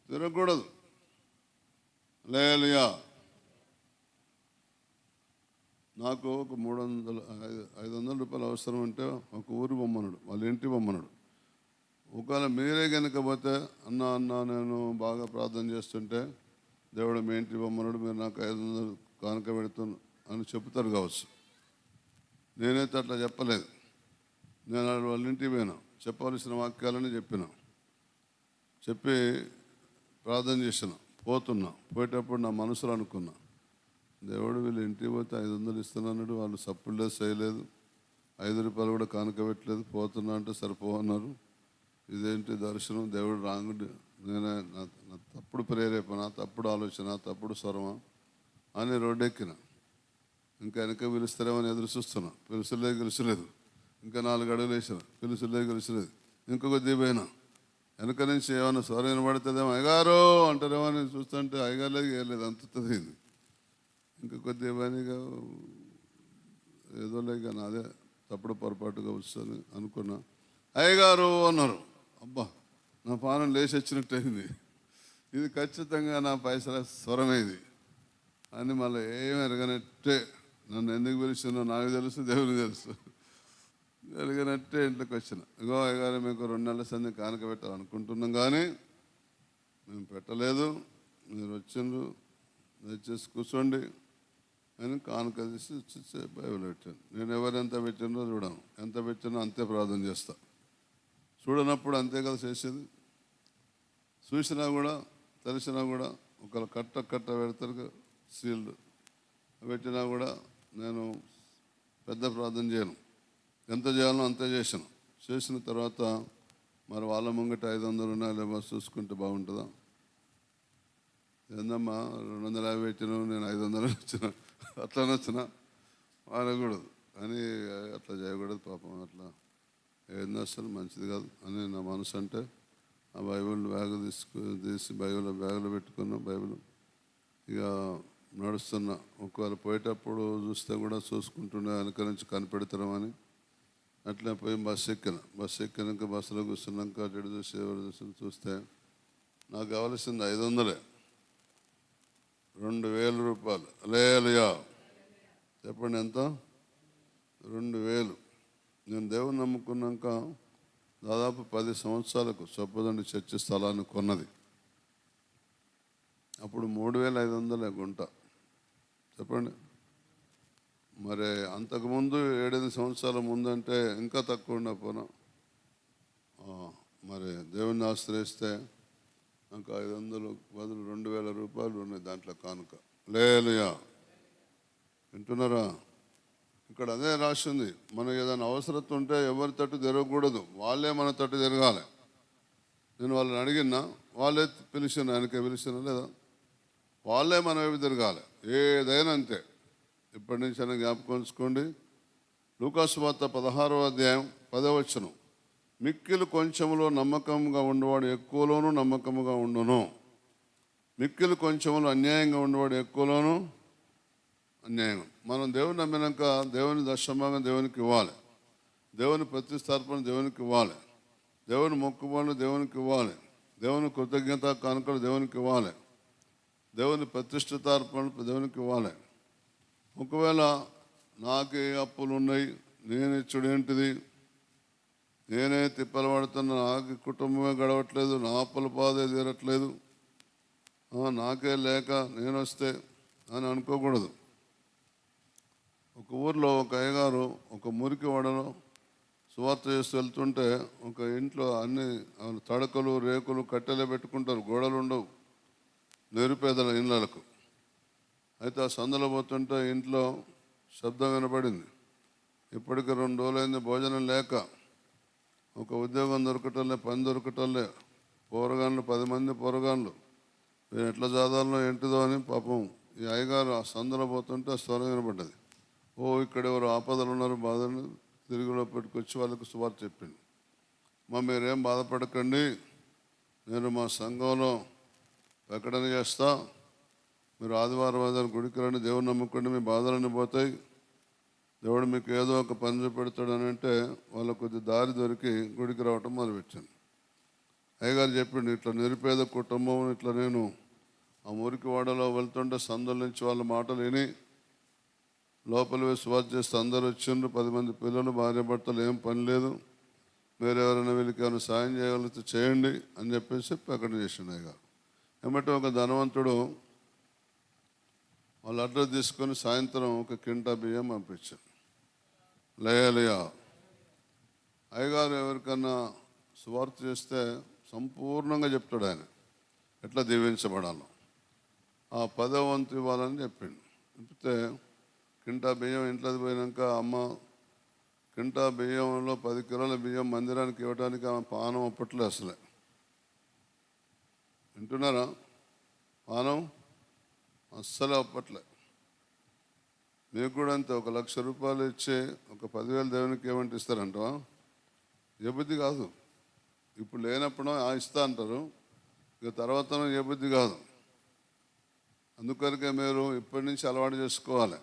B: తిరగకూడదు. హల్లెలూయా. నాకు ఒక 500 రూపాయలు అవసరం అంటే ఒక ఊరు బొమ్మనుడు, వాళ్ళ ఇంటి బొమ్మనుడు. ఒకవేళ మీరే కనుక పోతే అన్న నేను బాగా ప్రార్థన చేస్తుంటే దేవుడు మీ ఇంటి బొమ్మనుడు, మీరు నాకు 500 కానుక పెడుతున్నా అని చెప్తారు కావచ్చు. నేనైతే అట్లా చెప్పలేదు. నేను వాళ్ళ ఇంటికి పోయినా, చెప్పవలసిన వాక్యాలని చెప్పి ప్రార్థన చేసిన. పోయేటప్పుడు నా మనసులో అనుకున్నా, దేవుడు వీళ్ళు ఇంటికి పోతే 500 ఇస్తున్నాడు, వాళ్ళు సప్పుడు లేదు, చేయలేదు, 5 రూపాయలు కూడా కానుక పెట్టలేదు, పోతున్నా అంటే సరిపోవన్నారు. ఇదేంటి దర్శనం, దేవుడు రాంగుడు, నేనే నా తప్పుడు ప్రేరేపణ, తప్పుడు ఆలోచన, తప్పుడు స్వరమా అని రోడ్డెక్కిన. ఇంకా వెనక పిలుస్తారేమో అని ఎదురు చూస్తున్నా, గెలిచలేదు. ఇంకా 4 అడుగులు వేసిన, గెలిచలేదు. ఇంకొక దీపైనా వెనక నుంచి ఏమైనా స్వరం వినబడుతుందేమో, అయ్యగారు అంటారేమో అని చూస్తుంటే అయ్యగారులేదు, ఏలేదు, అంతుంది. ఇంకా కొద్దిగా ఏదో లేక నాదే తప్పుడు పొరపాటుగా వస్తుంది అనుకున్నా. అయ్యగారు అన్నారు. అబ్బా, నా పానం లేచి వచ్చినట్టయింది. ఇది ఖచ్చితంగా నా పైసల స్వరమే ఇది అని మళ్ళీ ఏమి ఎరగనట్టే, నన్ను ఎందుకు పిలిచిందో నాకు తెలుసు, దేవునికి తెలుసు. ఎరగనట్టే ఇంట్లోకి వచ్చిన. ఇగో అయ్యగారు మీకు 2 నెలల సంది కానుక పెట్టాలనుకుంటున్నాం కానీ మేము పెట్టలేదు, మీరు వచ్చిండ్రు, దయచేసి కూర్చోండి అని కానుక తీసి బైబిల్ పెట్టాను. నేను ఎవరెంత పెట్టినో చూడను, ఎంత పెట్టినో అంతే ప్రార్థన చేస్తా. చూడనప్పుడు అంతే కదా చేసేది. చూసినా కూడా తెలిసినా కూడా ఒకళ్ళు కట్ట పెడతారు సీల్డ్, పెట్టినా కూడా నేను పెద్ద ప్రార్థన చేయను. ఎంత చేయాలో అంతే చేసిన తర్వాత మరి వాళ్ళ ముంగట 500 ఉన్నాయో చూసుకుంటే బాగుంటుందా? ఏందమ్మా 250 పెట్టినావు, నేను 500 వచ్చిన, అట్లానే వచ్చిన అనకూడదు అని, అట్లా చేయకూడదు పాపం. అట్లా ఏందో అసలు మంచిది కాదు అని నా మనసు అంటే ఆ బైబిల్ తీసి బ్యాగులో పెట్టుకున్నాం. బైబిల్ ఇక నడుస్తున్నా. ఒకవేళ పోయేటప్పుడు చూస్తే కూడా చూసుకుంటుండే వెనక నుంచి కనిపెడతామని అట్లా పోయి బస్సు ఎక్కినాక బస్సులో కూర్చున్నాక అటు చూసి ఎవరు చూస్తే నాకు కావాల్సింది 500, 2,000 రూపాయలు. లేలుయా చెప్పండి, ఎంత? 2,000. నేను దేవుని నమ్ముకున్నాక దాదాపు 10 సంవత్సరాలకు చొప్పదండి చర్చి స్థలాన్ని కొన్నది. అప్పుడు 3,500 గుంట. చెప్పండి, మరి అంతకుముందు 7-8 సంవత్సరాల ముందు అంటే ఇంకా తక్కువ ఉండకపోనా? మరి దేవుణ్ణి ఆశ్రయిస్తే నాకు 500 బదులు 2,000 రూపాయలు ఉన్నాయి దాంట్లో కానుక. లేలుయా వింటున్నారా? ఇక్కడ అదే రాసింది, మనకు ఏదైనా అవసరత ఉంటే ఎవరి తట్టు తిరగకూడదు, వాళ్ళే మన తట్టు తిరగాలి. నేను వాళ్ళని అడిగినా, వాళ్ళే పిలిచిన, ఆయనకే పిలిచిన లేదా, వాళ్ళే మన వైపు తిరగాలి. ఏదైనా అంతే. ఇప్పటి నుంచి అయినా జ్ఞాపకం ఉంచుకోండి. లూకాసు వార్త 16వ అధ్యాయం 10వ వచనం, మిక్కిలి కొంచెములో నమ్మకంగా ఉండేవాడు ఎక్కువలోనూ నమ్మకముగా ఉండును, మిక్కిలి కొంచెములో అన్యాయంగా ఉండేవాడు ఎక్కువలోనూ అన్యాయం. మనం దేవుని నమ్మినాక దేవుని దశభాగం దేవునికి ఇవ్వాలి, దేవుని ప్రతిష్టార్పణ దేవునికి ఇవ్వాలి, దేవుని మొక్కుబడులు దేవునికి ఇవ్వాలి, దేవుని కృతజ్ఞత కానుకలు దేవునికి ఇవ్వాలి, దేవుని ప్రతిష్ఠితార్పణ దేవునికి ఇవ్వాలి. ఒకవేళ నాకే అప్పులు ఉన్నాయి, నేను ఇచ్చుడు ఏంటిది, నేనే తిప్పలు పడుతున్నా, నాకు కుటుంబమే గడవట్లేదు, నా అప్పుల బాధే తీరట్లేదు, నాకే లేక నేను వస్తే అని అనుకోకూడదు. ఒక ఊర్లో ఒక అయ్యగారు ఒక మురికి వాడలో సువార్త చేస్తూ వెళ్తుంటే ఒక ఇంట్లో అన్ని తడకలు రేకులు కట్టెలే పెట్టుకుంటారు, గోడలు ఉండవు నిరుపేదల ఇళ్ళకు. అయితే ఆ సందులో పోతుంటే ఇంట్లో శబ్దం వినపడింది. ఇప్పటికి 2 రోజులైంది భోజనం లేక, ఒక ఉద్యోగం దొరకటంలే, పని దొరకటంలే, పోరగాన్లు 10 మంది పోరగాన్లు, నేను ఎట్లా చదవాలో ఏంటిదో అని పాపం ఈ అయ్యగారు ఆ సందులో పోతుంటే ఆ స్వరం వినపడ్డది. ఇక్కడ ఎవరు ఆపదలు ఉన్నారు, బాధలు, తిరుగులో పెట్టుకొచ్చి వాళ్ళకు సువార్త చెప్పింది. మీరేం బాధపడకండి, నేను మా సంఘంలో ప్రకటన చేస్తా, మీరు ఆదివారం గుడికి రండి, దేవుని నమ్ముకోండి, మీ బాధలన్నీ పోతాయి, దేవుడు మీకు ఏదో ఒక పని చూపెడతాడని అంటే వాళ్ళకు కొద్ది దారి దొరికి గుడికి రావటం మొదలుపెట్టాను. అయ్యగారు చెప్పిండు, ఇట్లా నిరుపేద కుటుంబం, ఇట్లా నేను ఆ మురికి వాడలో వెళ్తుంటే సందుల నుంచి వాళ్ళ మాటలు విని లోపల వేసి సువార్త చేస్తే అందరూ వచ్చిండ్రు, 10 మంది పిల్లలు, భార్య భర్తలు, ఏం పని లేదు, మీరు ఎవరైనా వీళ్ళకి ఏమైనా సాయం చేయగలిగితే చేయండి అని చెప్పేసి ప్రకటన చేసిండు అయ్యగారు. ఏమంటే ఒక ధనవంతుడు వాళ్ళ అడ్రస్ తీసుకొని సాయంత్రం 1 క్వింటా బియ్యం పంపించారు. లేయలియా అయ్యగారు ఎవరికన్నా సువార్త చేస్తే సంపూర్ణంగా చెప్తాడు ఆయన ఎట్లా దీవించబడాలో. ఆ 10వ వంతు ఇవ్వాలని చెప్పిండు. చెప్తే క్వింటా బియ్యం ఇంట్లోకి పోయినాక, అమ్మ క్వింటా బియ్యంలో 10 కిలోల బియ్యం మందిరానికి ఇవ్వడానికి ఆమె పానం అప్పట్లో అసలే. వింటున్నారా? పానం అస్సలే అప్పట్లే. మీకు కూడా అంతే, 1 లక్ష రూపాయలు ఇచ్చి ఒక 10,000 దేవునికి ఏమంటే ఇస్తారంటవా? ఏ బుద్ధి కాదు. ఇప్పుడు లేనప్పుడు ఇస్తా అంటారు, ఇక తర్వాత ఏ బుద్ధి కాదు. అందుకనికే మీరు ఇప్పటి నుంచి అలవాటు చేసుకోవాలి.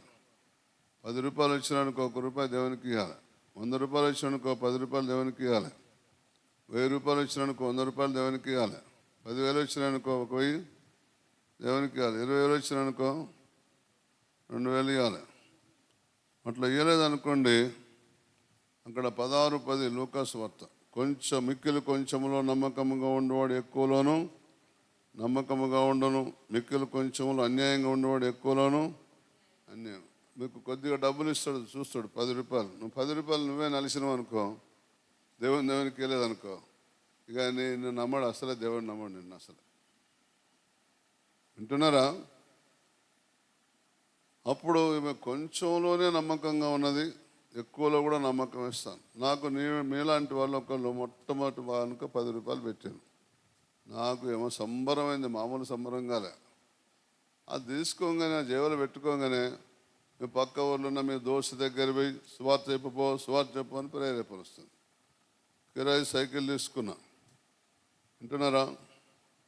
B: 10 రూపాయలు వచ్చినానుకో 1 రూపాయి దేవునికి ఇవ్వాలి, 100 రూపాయలు వచ్చినానుకో 10 రూపాయలు దేవునికి ఇవ్వాలి, 1000 రూపాయలు వచ్చినానుకో 100 రూపాయలు దేవునికి ఇవ్వాలి, 10,000 వచ్చినానుకో 1,000 దేవునికి ఇవ్వాలి, 20,000 వచ్చినానుకో 2,000 ఇవ్వాలి. అట్లా ఇవ్వలేదనుకోండి, అక్కడ 16:10 లూకాసు వార్త, కొంచెం మిక్కిలి కొంచెంలో నమ్మకముగా ఉండేవాడు ఎక్కువలోను నమ్మకముగా ఉండను, మిక్కిలి కొంచెంలో అన్యాయంగా ఉండేవాడు ఎక్కువలోను అన్యాయం. మీకు కొద్దిగా డబ్బులు ఇస్తాడు, చూస్తాడు 10 రూపాయలు, నువ్వు 10 రూపాయలు నువ్వే నలిసినావు అనుకో, దేవునికి వెళ్ళేదనుకో, ఇక నిన్ను నమ్మడు, అసలే దేవుడు నమ్మడు నిన్ను అసలు. వింటున్నారా? అప్పుడు ఈమె కొంచెంలోనే నమ్మకంగా ఉన్నది, ఎక్కువలో కూడా నమ్మకం ఇస్తాను. నాకు మీలాంటి వాళ్ళు ఒకళ్ళు మొట్టమొదటి వానుక 10 రూపాయలు పెట్టాను. నాకు ఏమో సంబరమైంది, మామూలు సంబరం కాలే. అది తీసుకోగానే జేబులో పెట్టుకోగానే మీ పక్క ఊళ్ళో ఉన్న మీ దోస్తు దగ్గర పోయి సువార్త చెప్పు అని ప్రేరేపణ వస్తుంది. కిరాయి సైకిల్ తీసుకున్నా. వింటున్నారా?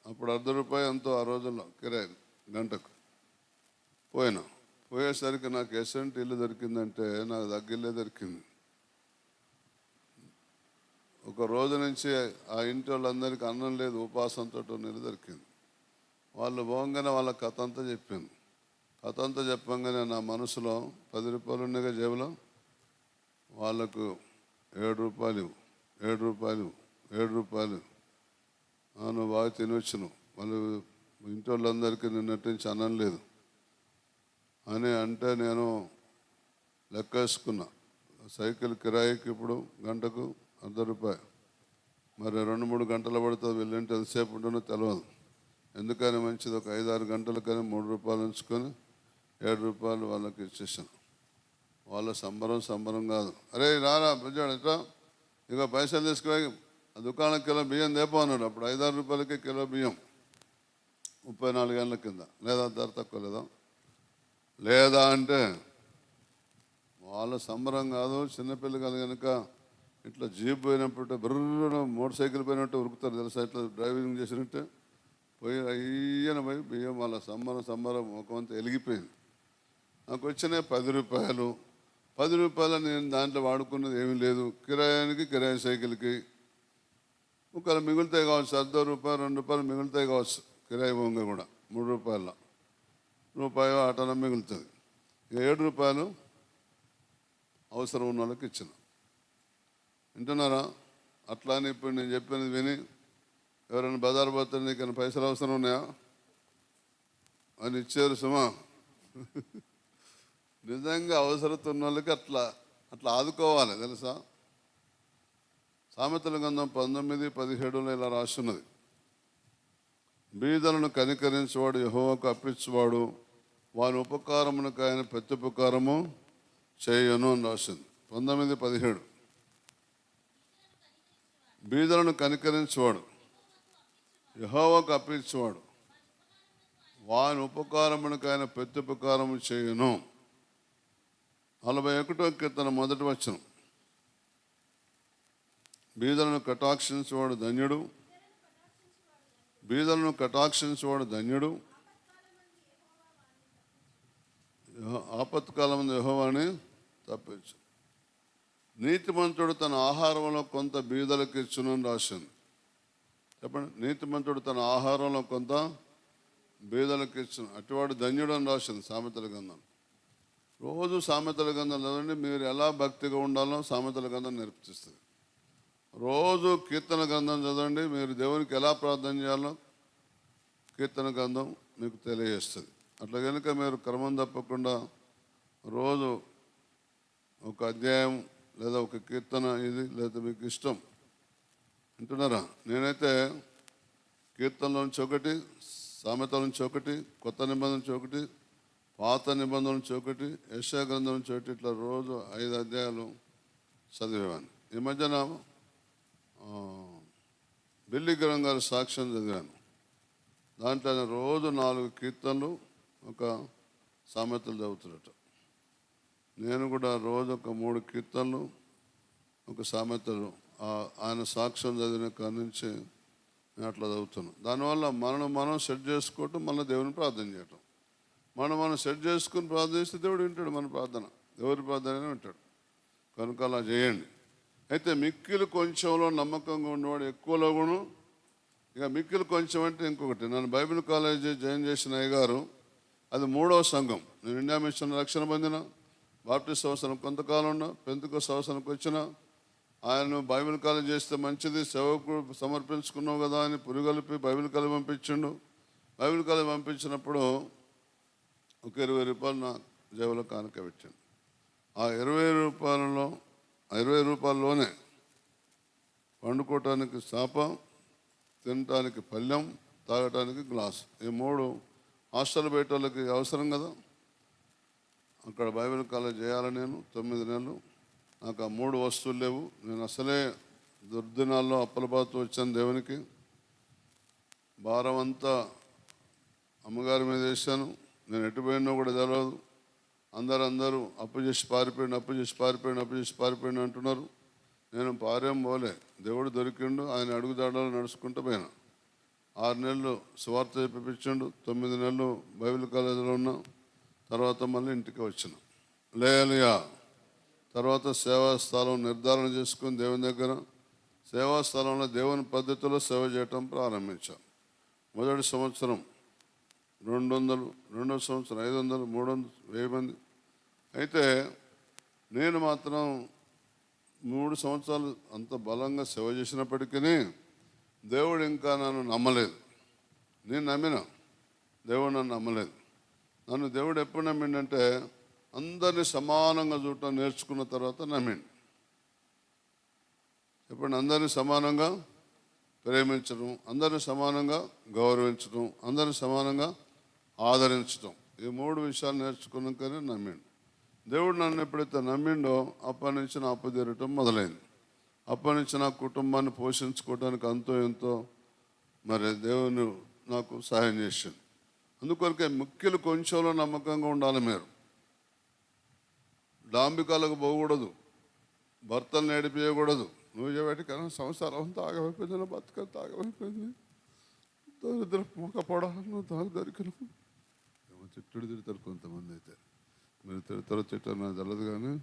B: అప్పుడు 1/2 రూపాయి ఎంతో ఆ రోజుల్లో కిరాయి గంటకు. పోయేసరికి నాకు ఎసెంట్ ఇల్లు దొరికిందంటే నాకు దగ్గరలే దొరికింది. ఒక రోజు నుంచి ఆ ఇంటి వాళ్ళందరికీ అన్నం లేదు, ఉపాసంతో నీళ్ళు దొరికింది. వాళ్ళు పోగానే వాళ్ళ కథ అంతా చెప్పాను. కథ అంతా చెప్పంగానే నా మనసులో 10 రూపాయలు ఉండగా జేబులో, వాళ్ళకు 7 రూపాయలు 7 రూపాయలు 7 రూపాయలు నువ్వు బాగా తినొచ్చును, వాళ్ళు ఇంటి వాళ్ళందరికీ నిన్నటి నుంచి అన్నం లేదు అని అంటే నేను లెక్కేసుకున్నా. సైకిల్ కిరాయికి ఇప్పుడు గంటకు ₹100. మరి 2-3 గంటలు పడుతుంది, వెళ్ళింటే ఎంతసేపు ఉంటుందో తెలియదు. ఎందుకని మంచిది ఒక 5-6 గంటలకని ₹3 ఉంచుకొని 7 రూపాయలు వాళ్ళకి ఇచ్చేసాను. వాళ్ళ సంబరం కాదు. అరే రారా బుజ్జాడు ఇట్లా, ఇక పైసలు తీసుకుపోయి ఆ దుకాణం కిలో బియ్యం దేపో అన్నాడు. అప్పుడు 5-6 రూపాయలకి కిలో బియ్యం 34 ఏళ్ళ కింద. లేదా ధర తక్కువ లేదా అంటే వాళ్ళ సంబరం కాదు. చిన్నపిల్లలు కనుక ఇట్లా జీప్ పోయినప్పుడు బర్ర మోటార్ సైకిల్ పోయినట్టు ఉరుకుతారు తెలుసా, ఇట్లా డ్రైవింగ్ చేసినట్టే పోయి అయ్యన పోయి బియ్యం వాళ్ళ సంబరం ముఖమంతా వెలిగిపోయింది. నాకు వచ్చినాయి 10 రూపాయలు. 10 రూపాయలు నేను దాంట్లో వాడుకున్నది ఏమీ లేదు. కిరాయి సైకిల్కి ఒకవేళ మిగులుతాయి కావచ్చు, ₹1.5 ₹2 మిగులుతాయి కావచ్చు. కిరాయి బొంగ కూడా ₹3 రూపాయలు ఆటన మిగులుతుంది. ఇక 7 రూపాయలు అవసరం ఉన్న వాళ్ళకి ఇచ్చిన. వింటున్నారా? అట్లా అని ఇప్పుడు నేను చెప్పినది విని ఎవరైనా బజారు పోతే నీకు పైసలు అవసరం ఉన్నాయా అని ఇచ్చారు సుమా. నిజంగా అవసరం ఉన్న వాళ్ళకి అట్లా ఆదుకోవాలి తెలుసా. సామెతల గ్రంథం 19:17 ఇలా రాస్తున్నది, బీదలను కనికరించేవాడు యెహోవాకు అప్పించేవాడు, వాని ఉపకారమునకు ఆయన ప్రత్యుపకారము చేయను అని రాసింది. 19:17 బీదలను కనికరించేవాడు యెహోవాకు అప్పించేవాడు, వాని ఉపకారమునకు ఆయన ప్రత్యుపకారము చేయను. 41వ కీర్తన 1వ వచనం, బీదలను కటాక్షించేవాడు ధన్యుడు, బీదలను కటాక్షించేవాడు ధన్యుడు, ఆపత్కాలమందు యెహోవాని తప్పించు. నీతిమంతుడు తన ఆహారంలో కొంత బీదలకు ఇచ్చునని రాసింది. చెప్పండి, నీతిమంతుడు తన ఆహారంలో కొంత బీదలకు ఇచ్చును, అటువాడు ధన్యుడు అని రాసింది సామెతల గ్రంథం. రోజు సామెతల గ్రంథం చదవండి, మీరు ఎలా భక్తిగా ఉండాలో సామెతల గ్రంథం నేర్పిస్తుంది. రోజు కీర్తన గ్రంథం చదవండి, మీరు దేవునికి ఎలా ప్రార్థన చేయాలో కీర్తన గ్రంథం మీకు తెలియజేస్తుంది. అట్లా కనుక మీరు క్రమం తప్పకుండా రోజు ఒక అధ్యాయం లేదా ఒక కీర్తన ఇది లేదా మీకు ఇష్టం వింటున్నారా. నేనైతే కీర్తనల నుంచి ఒకటి, సామెతల నుంచి ఒకటి, కొత్త నిబంధన నుంచి ఒకటి, పాత నిబంధన నుంచి ఒకటి, యెషయా గ్రంథం నుంచి ఒకటి, ఇట్లా రోజు 5 అధ్యాయాలు చదివేవాడిని. ఈ మధ్యన బిల్లి గ్రహం గారి సాక్ష్యం చదివాను. దాంట్లో ఆయన రోజు 4 కీర్తనలు ఒక సామెతలు చదువుతున్నట్టు. నేను కూడా రోజు ఒక 3 కీర్తనలు ఒక సామెతలు ఆయన సాక్ష్యం చదివిన కాడి నుంచి నేను అట్లా చదువుతున్నాను. దానివల్ల మనం సెట్ చేసుకోవటం, మళ్ళీ దేవుని ప్రార్థన చేయటం. మనం సెట్ చేసుకుని ప్రార్థన చేస్తే దేవుడు వింటాడు మన ప్రార్థన, ఎవరి ప్రార్థన వింటాడు. కనుక అలా చేయండి. అయితే మిక్కిలు కొంచెంలో నమ్మకంగా ఉన్నవాడు ఎక్కువలో కూడా. ఇక మిక్కిలు కొంచెం అంటే ఇంకొకటి, నన్ను బైబిల్ కాలేజీ జాయిన్ చేసిన అయ్యగారు, అది 3వ సంఘం. నేను ఇండియా మిషన్ రక్షణ పొందిన, బాప్టిస్ట్ అవసరం కొంతకాలం ఉన్నా, పెంతెకోస్తు అవసరంకి వచ్చిన. ఆయన బైబిల్ కాలేజ్ చేస్తే మంచిది, సేవకు సమర్పించుకున్నావు కదా అని పురుగలిపి బైబిల్ కాలేజ్ పంపించిండు. బైబిల్ కాలేజ్ పంపించినప్పుడు ఒక 20 రూపాయలు నా జేబులో కానుక పెట్టాను. ఆ 20 రూపాయల్లోనే వండుకోవటానికి చాప, తినటానికి పళ్ళెం, తాగటానికి గ్లాస్, ఈ 3 హాస్టల్ బయట వాళ్ళకి అవసరం కదా. అక్కడ బైబిల్ కాలేజ్ చేయాలని నేను 9 నెలలు, నాకు ఆ 3 వస్తువులు లేవు. నేను అసలే దుర్దినాల్లో అప్పలబాతు వచ్చాను దేవునికి. భారం అంతా అమ్మగారి మీద వేసాను. నేను ఎటు పోయినో కూడా తెలియదు. అందరూ అప్పు చేసి పారిపోయిండు అంటున్నారు. నేను పారేం పోలే, దేవుడు దొరికిండు, ఆయన అడుగుదాడలు నడుచుకుంటూ పోయినా. 6 నెలలు సువార్త చెప్పించిండు, 9 నెలలు బైబిల్ కాలేజీలో ఉన్నా. తర్వాత మళ్ళీ ఇంటికి వచ్చిన. హల్లెలూయా. తర్వాత సేవా స్థలం నిర్ధారణ చేసుకుని దేవుని దగ్గర సేవా స్థలంలో దేవుని పద్ధతిలో సేవ చేయటం ప్రారంభించాను. మొదటి సంవత్సరం 200, రెండో సంవత్సరం 500, 300, 1000 మంది. అయితే నేను మాత్రం 3 సంవత్సరాలు అంత బలంగా సేవ చేసినప్పటికీ దేవుడు ఇంకా నన్ను నమ్మలేదు. నేను నమ్మిన, దేవుడు నన్ను నమ్మలేదు. నన్ను దేవుడు ఎప్పుడు నమ్మిండంటే అందరినీ సమానంగా చూడటం నేర్చుకున్న తర్వాత నమ్మిండు. ఎప్పుడు అందరినీ సమానంగా ప్రేమించడం, అందరినీ సమానంగా గౌరవించడం, అందరినీ సమానంగా ఆదరించడం, ఈ 3 విషయాలు నేర్చుకున్నాకనే నమ్మిండు. దేవుడు నన్ను ఎప్పుడైతే నమ్మిండో అప్పటి నుంచి నా అప్పు తీరటం మొదలైంది. అప్పటి నుంచి నా కుటుంబాన్ని పోషించుకోవడానికి అంతో ఎంతో మరి దేవుని నాకు సహాయం చేసింది. అందుకొరకే ముఖ్యులు కొంచెంలో నమ్మకంగా ఉండాలి. మీరు డాంబికాలకు పోకూడదు, భర్తలు నడిపేయకూడదు. నువ్వు చేయబెట్టుకన్నా సంసారం అంతా ఆగమైపోయింది, నా బతుకంతా ఆగమైపోయింది, దరిద్ర మొక్క పొడాలను దాని దొరికిన ఏమో తిట్టుడు తిడతారు కొంతమంది. అయితే మీరు తిడతారో తిట్టారు నాకు తెలదు, కానీ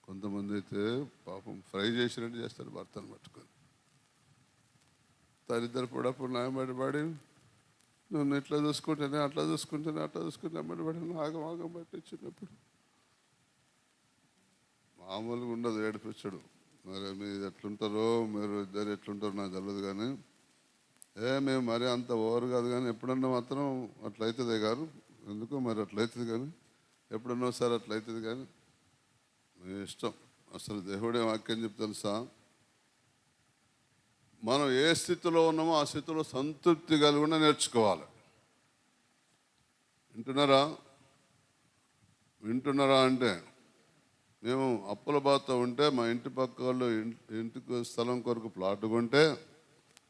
B: కొంతమంది అయితే పాపం ఫ్రై చేసినట్టు చేస్తారు భర్తను పట్టుకొని. దరిద్ర పొడప్పుడు నాయబడి నన్ను ఇట్లా చూసుకుంటేనే అట్లా చూసుకుంటేనే అట్లా చూసుకుంటే అమ్మడిపడి ఆగం ఆగం పట్టించినప్పుడు మామూలుగా ఉండదు ఏడిపించడు. మరి మీరు ఎట్లుంటారో, మీరు ఇద్దరు ఎట్లుంటారో నాకు తెలియదు, కానీ మేము మరీ అంత ఓవర్ కాదు, కానీ ఎప్పుడన్నా మాత్రం అట్లయితుంది గారు, ఎందుకో మరి అట్లయితుంది, కానీ ఎప్పుడన్నా ఒకసారి అట్లయితుంది, కానీ మీ ఇష్టం. అసలు దేవుడే వాక్యం చెప్తే తెలుసా, మనం ఏ స్థితిలో ఉన్నామో ఆ స్థితిలో సంతృప్తి కలిగి ఉన్న నేర్చుకోవాలి. వింటున్నారా అంటే మేము అప్పుల బాధతో ఉంటే మా ఇంటి పక్క వాళ్ళు ఇంటికి స్థలం కొరకు ప్లాట్ కొంటే,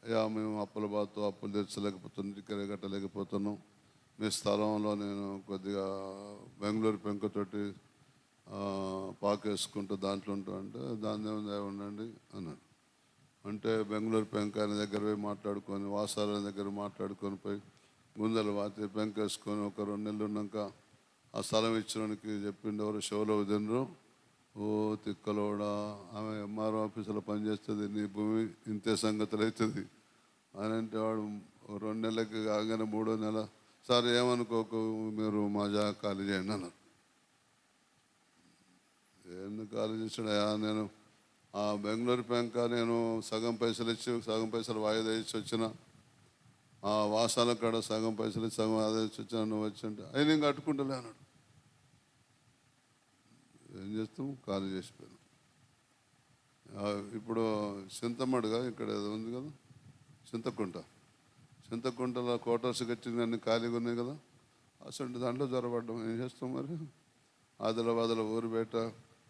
B: అయ్యా మేము అప్పుల బాధతో అప్పులు తెచ్చలేకపోతున్నాం, ఇంటికి కట్టలేకపోతున్నాం, మీ స్థలంలో నేను కొద్దిగా బెంగళూరు పెంకుతోటి పాకేసుకుంటూ దాంట్లో ఉంటా అంటే దాని ఏముంది ఉండండి అన్నాడు. అంటే బెంగళూరు పెంక ఆయన దగ్గర పోయి మాట్లాడుకొని, వాసాల దగ్గర మాట్లాడుకొని పోయి గుందెలు వాతి పెంకేసుకొని ఒక 2 నెలలు ఉన్నాక ఆ స్థలం ఇచ్చినోనికి చెప్పిండు, ఎవరు షోలో వదినరు, ఓ తిక్కలోడా ఆమె ఎంఆర్ఓ ఆఫీసులో పనిచేస్తుంది, నీ భూమి ఇంతే సంగతులు అవుతుంది అని అంటే, వాడు 2 నెలలకి కాగానే 3వ నెల, సార్ ఏమనుకోకు మీరు మా జాగా ఖాళీ చేయండి అన్నారు. ఎందుకు ఖాళీ చేసాడయా, నేను ఆ బెంగళూరు పెంక నేను సగం పైసలు ఇచ్చి సగం పైసలు వాయిదా ఇచ్చి వచ్చిన, ఆ వాసాల కాడ సగం పైసలు ఇచ్చి సగం వాయిదా ఇచ్చి వచ్చిన, నువ్వు వచ్చి అంటే అవి నేను కట్టుకుంటలే అన్నాడు. ఏం చేస్తాం, ఖాళీ చేసిపోయాను. ఇప్పుడు చింతమడుగా ఇక్కడ ఏదో ఉంది కదా, చింతకుంటలో క్వార్టర్స్ కట్టింది, అన్ని ఖాళీగా ఉన్నాయి కదా, అసలు దాంట్లో జ్వరపడ్డాం. ఏం చేస్తాం మరి, ఆదిలాబాద్లో ఊరు బయట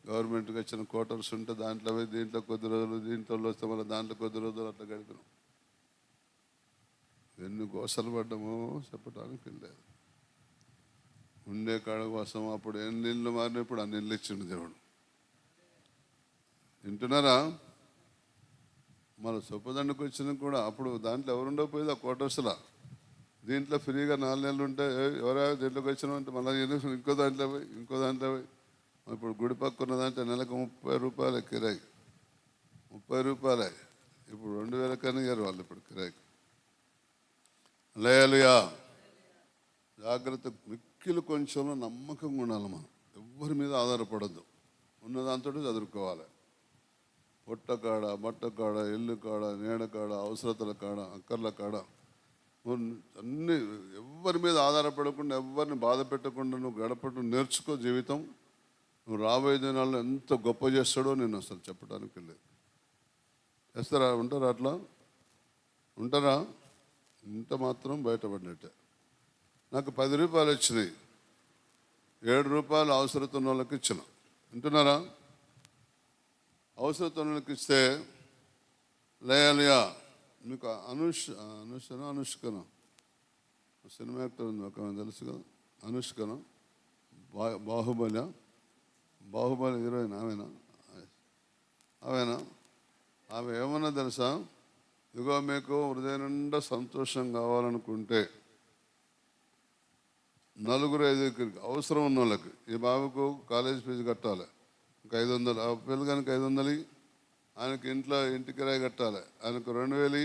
B: గవర్నమెంట్కి వచ్చిన క్వార్టర్స్ ఉంటే దాంట్లో పోయి దీంట్లో కొద్ది రోజులు, దీంట్లో వస్తే మళ్ళీ దాంట్లో కొద్ది రోజులు అట్లా గడిపినాం. ఎన్ని గోసలు పడ్డామో చెప్పడానికి లేదు. ఉండే కాడ కోసం అప్పుడు ఎన్ని ఇళ్ళు మారినప్పుడు అన్ని ఇళ్ళు ఇచ్చిండు దేవుడు. వింటున్నారా? మన సొప్పదండకు వచ్చిన కూడా అప్పుడు దాంట్లో ఎవరుండకపోయేది ఆ క్వార్టర్స్లో, దీంట్లో ఫ్రీగా 4 నెలలు ఉంటే ఎవరైనా దీంట్లోకి వచ్చినామంటే మళ్ళీ ఇంకో దాంట్లో పోయి ఇప్పుడు గుడి పక్క ఉన్నదంటే నెలకు 30 రూపాయలు కిరాయి, 30 రూపాయలే. ఇప్పుడు 2000 కన్నా ఇయ్యారు వాళ్ళు ఇప్పుడు కిరాయికి. హల్లెలూయా. జాగ్రత్త, మిక్కిలు కొంచెంలో నమ్మకంగా ఉండాలి. మనం ఎవరి మీద ఆధారపడద్దు, ఉన్నదాంతో చదువుకోవాలి. పొట్టకాడ, బట్టకాడ, ఇల్లు కాడ, నీడ కాడ, అవసరతల కాడ, అక్కర్ల కాడ అన్నీ ఎవరి మీద ఆధారపడకుండా, ఎవరిని బాధ పెట్టకుండా నువ్వు గడపడం నేర్చుకో. జీవితం నువ్వు రాబోయే దినాల్లో ఎంత గొప్ప చేస్తాడో నేను అసలు చెప్పడానికి లేదు. చేస్తారా? ఉంటారా? అట్లా ఉంటారా? ఇంత మాత్రం బయటపడినట్టే. నాకు 10 రూపాయలు వచ్చినాయి, 7 రూపాయలు అవసరత ఉన్న వాళ్ళకి ఇచ్చిన. వింటున్నారా? అవసరత ఉన్న వాళ్ళకి ఇస్తే లేయలియా మీకు అనుష్కను సినిమా యాక్టర్ ఉంది ఒక తెలుసు కదా, అనుష్కను బాహుబలి హీరోయిన్ ఆమెనా ఆమె ఏమన్నా తెలుసా, ఇదిగో మీకు హృదయం నిండా సంతోషం కావాలనుకుంటే నలుగురు ఐదుగురికి అవసరం ఉన్న వాళ్ళకి. ఈ బాబుకు కాలేజ్ ఫీజు కట్టాలి, ఇంకా 500, ఆ పిల్లగానికి 500, ఆయనకు ఇంటి కిరాయి కట్టాలి, ఆయనకు 2000,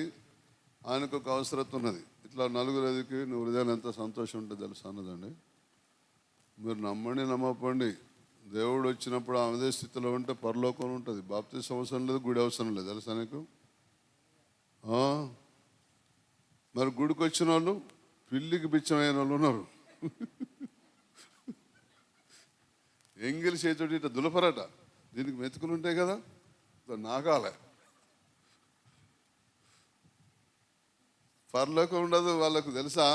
B: ఆయనకు ఒక అవసరత ఉన్నది. ఇట్లా నలుగురు ఐదుగురికి నువ్వు హృదయాన్ని ఎంత సంతోషం ఉంటుంది తెలుసా అన్నదండి. మీరు నమ్మండి నమ్మకండి, దేవుడు వచ్చినప్పుడు అదే స్థితిలో ఉంటే పరలోకం ఉంటుంది. బాప్తిసం అవసరం లేదు, గుడి అవసరం లేదు, తెలుసా నీకు? మరి గుడికి వచ్చిన వాళ్ళు పిల్లికి బిచ్చమైన వాళ్ళు ఉన్నారు. ఎంగిలి చేతుడు ఇట్లా దులపరట, దీనికి మెతుకులు ఉంటాయి కదా, నాగాలే. పరలోకం ఉండదు వాళ్ళకు, తెలుసా?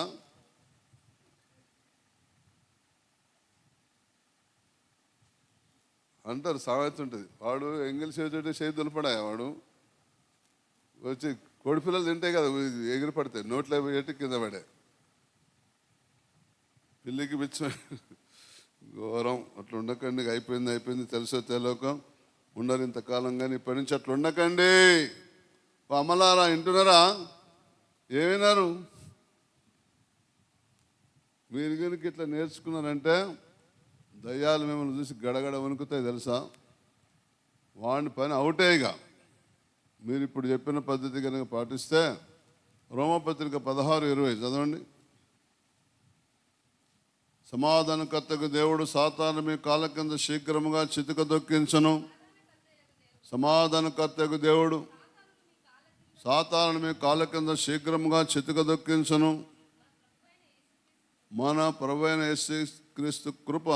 B: అంటారు, సామెత ఉంటుంది, వాడు ఎంగిలి చేతుడు చేతి దులపడా, వాడు వచ్చి కోడి పిల్లలు తింటాయి కదా, ఎగిరి పడతాయి, నోట్లో పెట్టి కింద పడే. పిల్లికి బిచ్చం ఘోరం. అట్లా ఉండకండి, అయిపోయింది తెలుసో తెలియక ఉండరు ఇంతకాలం, కానీ ఇప్పటి నుంచి అట్లా ఉండకండి. అమలారా, వింటున్నారా? ఏమైనారు మీరు కనుక ఇట్లా నేర్చుకున్నారంటే దయ్యాలు మిమ్మల్ని చూసి గడగడ వణుకుతాయి, తెలుసా? వాడిని పని అవుటేగా. మీరు ఇప్పుడు చెప్పిన పద్ధతి కనుక పాటిస్తే, రోమపత్రిక 16:20 చదవండి. సమాధానకర్తకు దేవుడు సాతాను మీ కాళ్ళ కింద శీఘ్రముగా చితుక దొక్కించను. సమాధానకర్తకు దేవుడు సాతాను మీ కాళ్ళ కింద శీఘ్రముగా చితుక దొక్కించను. మన ప్రభువైన యేసుక్రీస్తు కృప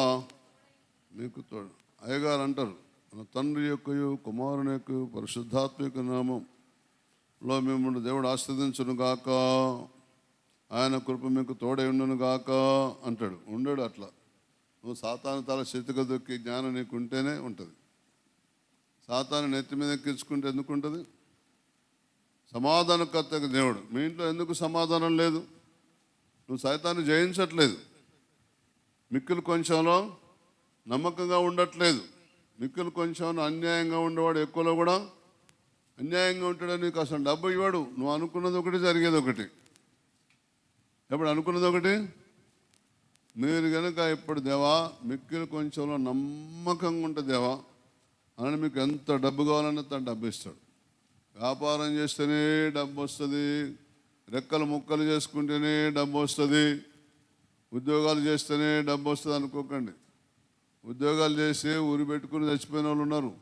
B: మీకు తోడు. అయ్యగారు అంటారు, మన తండ్రి యొక్కయు కుమారుని యొక్క పరిశుద్ధాత్మిక నామంలో మిమ్మల్ని దేవుడు ఆశీర్వదించును గాక, ఆయన కృప మీకు తోడై ఉండును గాక అంటాడు. ఉండడు అట్లా. నువ్వు సాతాను తల చితుక దొక్కి జ్ఞానం నీకు ఉంటేనే ఉంటుంది. సాతాను నెత్తి మీద ఎక్కించుకుంటే ఎందుకు ఉంటుంది? సమాధానకర్తకు దేవుడు. మీ ఇంట్లో ఎందుకు సమాధానం లేదు? నువ్వు సైతాన్ని జయించట్లేదు. మిక్కులు కొంచెంలో నమ్మకంగా ఉండట్లేదు. మిక్కులు కొంచెంలో అన్యాయంగా ఉండేవాడు ఎక్కువలో కూడా అన్యాయంగా ఉంటాడు. నీకు అసలు డబ్బు ఇవ్వడు. నువ్వు అనుకున్నది ఒకటి, జరిగేది ఒకటి. ఎప్పుడు అనుకున్నది ఒకటి. మీరు కనుక ఇప్పుడు దేవా మిక్కులు కొంచెంలో నమ్మకంగా ఉంటుంది దేవా అని, మీకు ఎంత డబ్బు కావాలన్నా అంత డబ్బు ఇస్తాడు. వ్యాపారం చేస్తేనే డబ్బు వస్తుంది, రెక్కలు ముక్కలు చేసుకుంటేనే డబ్బు వస్తుంది, ఉద్యోగాలు చేస్తేనే డబ్బు వస్తుంది అనుకోకండి. ఉద్యోగాలు చేసి ఊరి పెట్టుకుని చచ్చిపోయిన వాళ్ళు ఉన్నారు.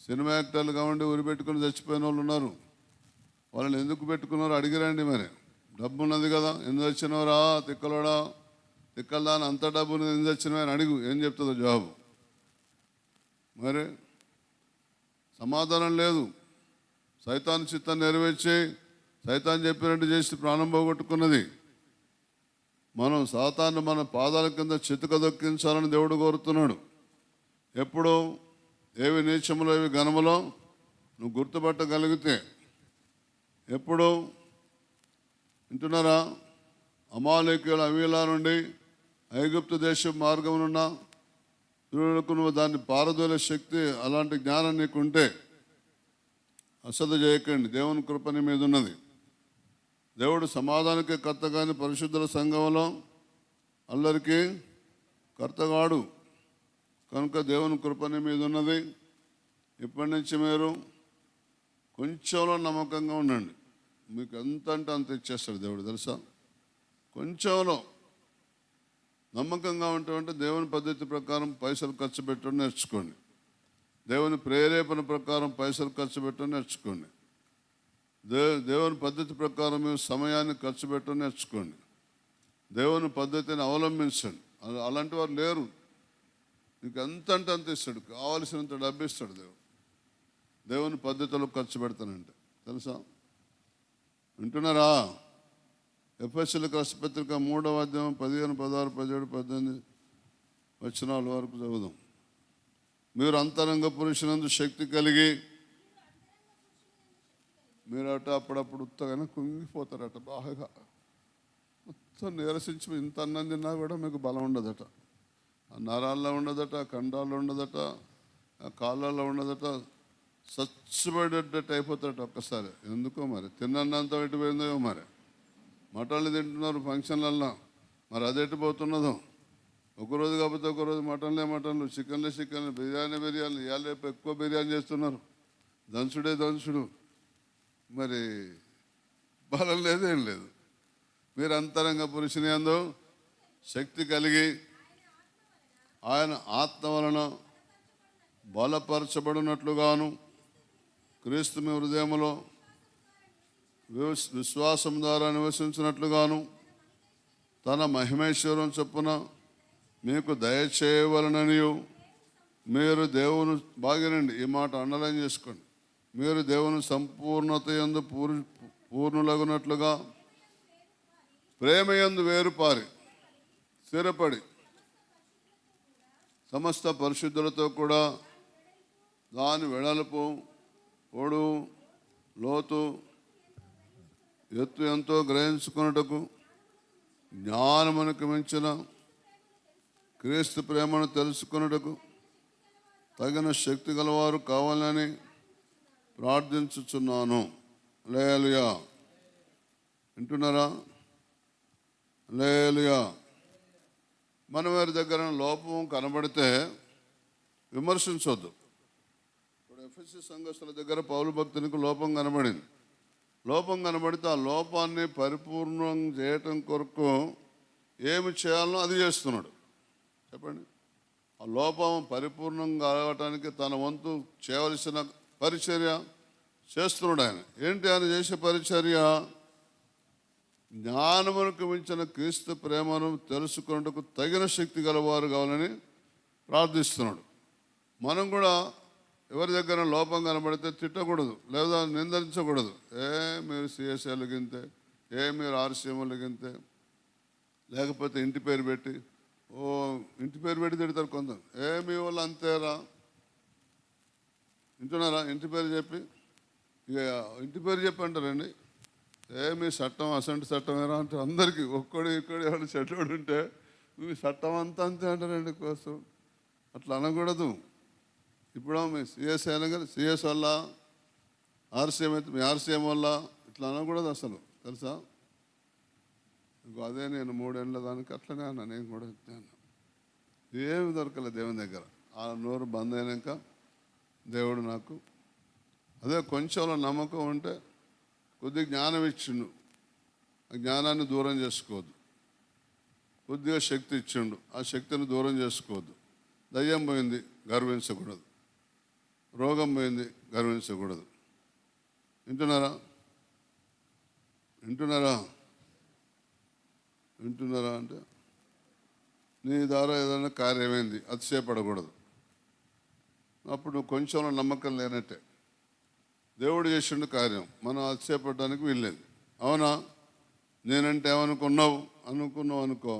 B: సినిమా యాక్టర్లు కావండి ఊరి పెట్టుకుని చచ్చిపోయిన వాళ్ళు ఉన్నారు. వాళ్ళని ఎందుకు పెట్టుకున్నారో అడిగిరండి. మరి డబ్బు ఉన్నది కదా, ఎందుకు వచ్చినవరా తిక్కలోడా, తిక్కలదాని అంత డబ్బు ఎందుకు వచ్చినవా అని అడుగు, ఏం చెప్తుందో జవాబు. మరి సమాధానం లేదు. సైతాను చిత్తాన్ని నెరవేర్చి సైతాన్ చెప్పినట్టు చేసి ప్రాణం పోగొట్టుకున్నది. మనం సాతాన్ని మన పాదాల కింద చితుక దొక్కించాలని దేవుడు కోరుతున్నాడు. ఎప్పుడు ఏవి నీచములో ఏవి ఘనములో నువ్వు గుర్తుపట్టగలిగితే, ఎప్పుడు వింటున్నారా? అమాలేకీయుల అవిలా నుండి ఐగుప్తు దేశం మార్గమునున్న నువ్వు దాన్ని పారదోలే శక్తి, అలాంటి జ్ఞానం నీకుంటే అశ్రద్ధ చేయకండి. దేవుని కృప నీ మీద ఉన్నది. దేవుడు సమాధానకే కర్త కానీ పరిశుద్ధుల సంఘంలో అందరికీ కర్తగాడు కనుక దేవుని కృప నీ మీద ఉన్నది. ఇప్పటి నుంచి మీరు కొంచెంలో నమ్మకంగా ఉండండి. మీకు ఎంత అంటే అంత ఇచ్చేస్తాడు దేవుడు, తెలుసా? కొంచెంలో నమ్మకంగా ఉంటే దేవుని పద్ధతి ప్రకారం పైసలు ఖర్చు పెట్టడం నేర్చుకోండి. దేవుని ప్రేరేపణ ప్రకారం పైసలు ఖర్చు పెట్టడం నేర్చుకోండి. దేవుని పద్ధతి ప్రకారం మీరు సమయాన్ని ఖర్చు పెట్టడం నేర్చుకోండి. దేవుని పద్ధతిని అవలంబించండి. అలాంటి వారు లేరు. నీకు ఎంత అంటే అంత ఇస్తాడు, కావలసినంత డబ్బు ఇస్తాడు దేవుడు. దేవుని పద్ధతిలో ఖర్చు పెడతానంటే, తెలుసా? వింటున్నారా? ఎఫెసీయులకు రాసిన పత్రిక 3వ అధ్యాయం 15, 16, 17, 18 వచనాల వరకు చదువుదాం. మీరు అంతరంగ పురుషునందు శక్తి కలిగి, మీరట అప్పుడప్పుడు ఉత్తగానే కుంగిపోతారట, బాగా మొత్తం నీరసించి ఇంత అన్నం తిన్నా కూడా మీకు బలం ఉండదట. ఆ నరాల్లో ఉండదట, కండాల్లో ఉండదట, ఆ కాళ్ళల్లో ఉండదట, సచ్చిపడేటట్టు అయిపోతాడట ఒక్కసారి. ఎందుకో మరి, తిన్నంత ఎటు పోయిందో మరి. మటన్లు తింటున్నారు ఫంక్షన్లల్లో, మరి అదెట్టు పోతున్నదో. ఒకరోజు కాకపోతే ఒకరోజు మటన్లు, చికెన్లు, బిర్యానీ ఇవాళ రేపు ఎక్కువ బిర్యానీ చేస్తున్నారు. దంచుడు. మరి బలం లేదు, ఏం లేదు. మీరు అంతరంగ పురుషుని యందు శక్తి కలిగి ఆయన ఆత్మ వలన బలపరచబడినట్లుగాను క్రీస్తు మీ హృదయములో విశ్వాసం ద్వారా నివసించినట్లుగాను తన మహిమేశ్వరం చొప్పున మీకు దయచేయవలననియు మీరు దేవుని బాగినండి, ఈ మాట అండర్లైన్ చేసుకోండి. మీరు దేవుని సంపూర్ణత యందు పూర్ణులగునట్లుగా ప్రేమయందు వేరుపారి స్థిరపడి సమస్త పరిశుద్ధులతో కూడా దాని వెడల్పు, పొడవు, లోతు, ఎత్తు ఎంతో గ్రహించుకున్నటకు జ్ఞానమునకు మించిన క్రీస్తు ప్రేమను తెలుసుకున్నటకు తగిన శక్తి గలవారు కావాలని ప్రార్థించుచున్నాను. హల్లెలూయా. వింటున్నారా? హల్లెలూయా. మన వారి దగ్గర లోపం కనబడితే విమర్శించొద్దు. ఇప్పుడు ఎఫెసీ సంఘస్థుల దగ్గర పౌలు భక్తునికి లోపం కనబడింది. లోపం కనబడితే ఆ లోపాన్ని పరిపూర్ణం చేయటం కొరకు ఏమి చేయాలనో అది చేస్తున్నాడు. చెప్పండి. ఆ లోపం పరిపూర్ణం కావటానికి తన వంతు చేయవలసిన పరిచర్య చేస్తున్నాడు ఆయన. ఏంటి ఆయన చేసే పరిచర్య? జ్ఞానమునకు మించిన క్రీస్తు ప్రేమను తెలుసుకున్నట్టుకు తగిన శక్తి గలవారు కావాలని ప్రార్థిస్తున్నాడు. మనం కూడా ఎవరి దగ్గర లోపం కనబడితే తిట్టకూడదు, లేదా నిందించకూడదు. మీరు సిఎస్ఐలు గింతే, మీరు ఆర్సీఎంలు గింతే, లేకపోతే ఇంటి పేరు పెట్టి ఇంటి పేరు పెట్టి తిడతారు కొందరు. మీ వాళ్ళు అంతేరా, వింటున్నారా? ఇంటి పేరు చెప్పి ఇక ఇంటి పేరు చెప్పి అంటారండి. మీ చట్టం అసంటి చట్టం ఏరా అంటే అందరికీ ఒక్కడు ఎవడు చెడ్డోడు ఉంటే మీ చట్టం అంతా అంతే అంటారండి కోసం. అట్లా అనకూడదు. ఇప్పుడు మీ సిఎస్ అయినా కానీ సిఎస్ వల్ల, ఆర్సీఎం అయితే మీ ఆర్సీఎం వల్ల ఇట్లా అనకూడదు అసలు, తెలుసా? ఇంకో అదే నేను 3 ఏళ్ళ దానికి అట్లనే అన్నా. నేను కూడా అన్నా. ఏమి దొరకలేదు దేవుని దగ్గర. ఆ నోరు బంద్ అయినాక దేవుడు నాకు అదే కొంచెంలో నమ్మకం ఉంటే కొద్దిగా జ్ఞానం ఇచ్చిండు, ఆ జ్ఞానాన్ని దూరం చేసుకోవద్దు. కొద్దిగా శక్తి ఇచ్చిండు, ఆ శక్తిని దూరం చేసుకోవద్దు. దయ్యం పోయింది, గర్వించకూడదు. రోగం పోయింది, గర్వించకూడదు. వింటున్నారా? అంటే నీ ద్వారా ఏదైనా కార్యమైంది, అతిశయపడకూడదు. అప్పుడు నువ్వు కొంచెంలో నమ్మకం లేనట్టే. దేవుడు చేసిండు కార్యం, మనం అతిశయపడడానికి వీల్లేదు. అవునా? నేనంటే ఏమనుకున్నావు అనుకో,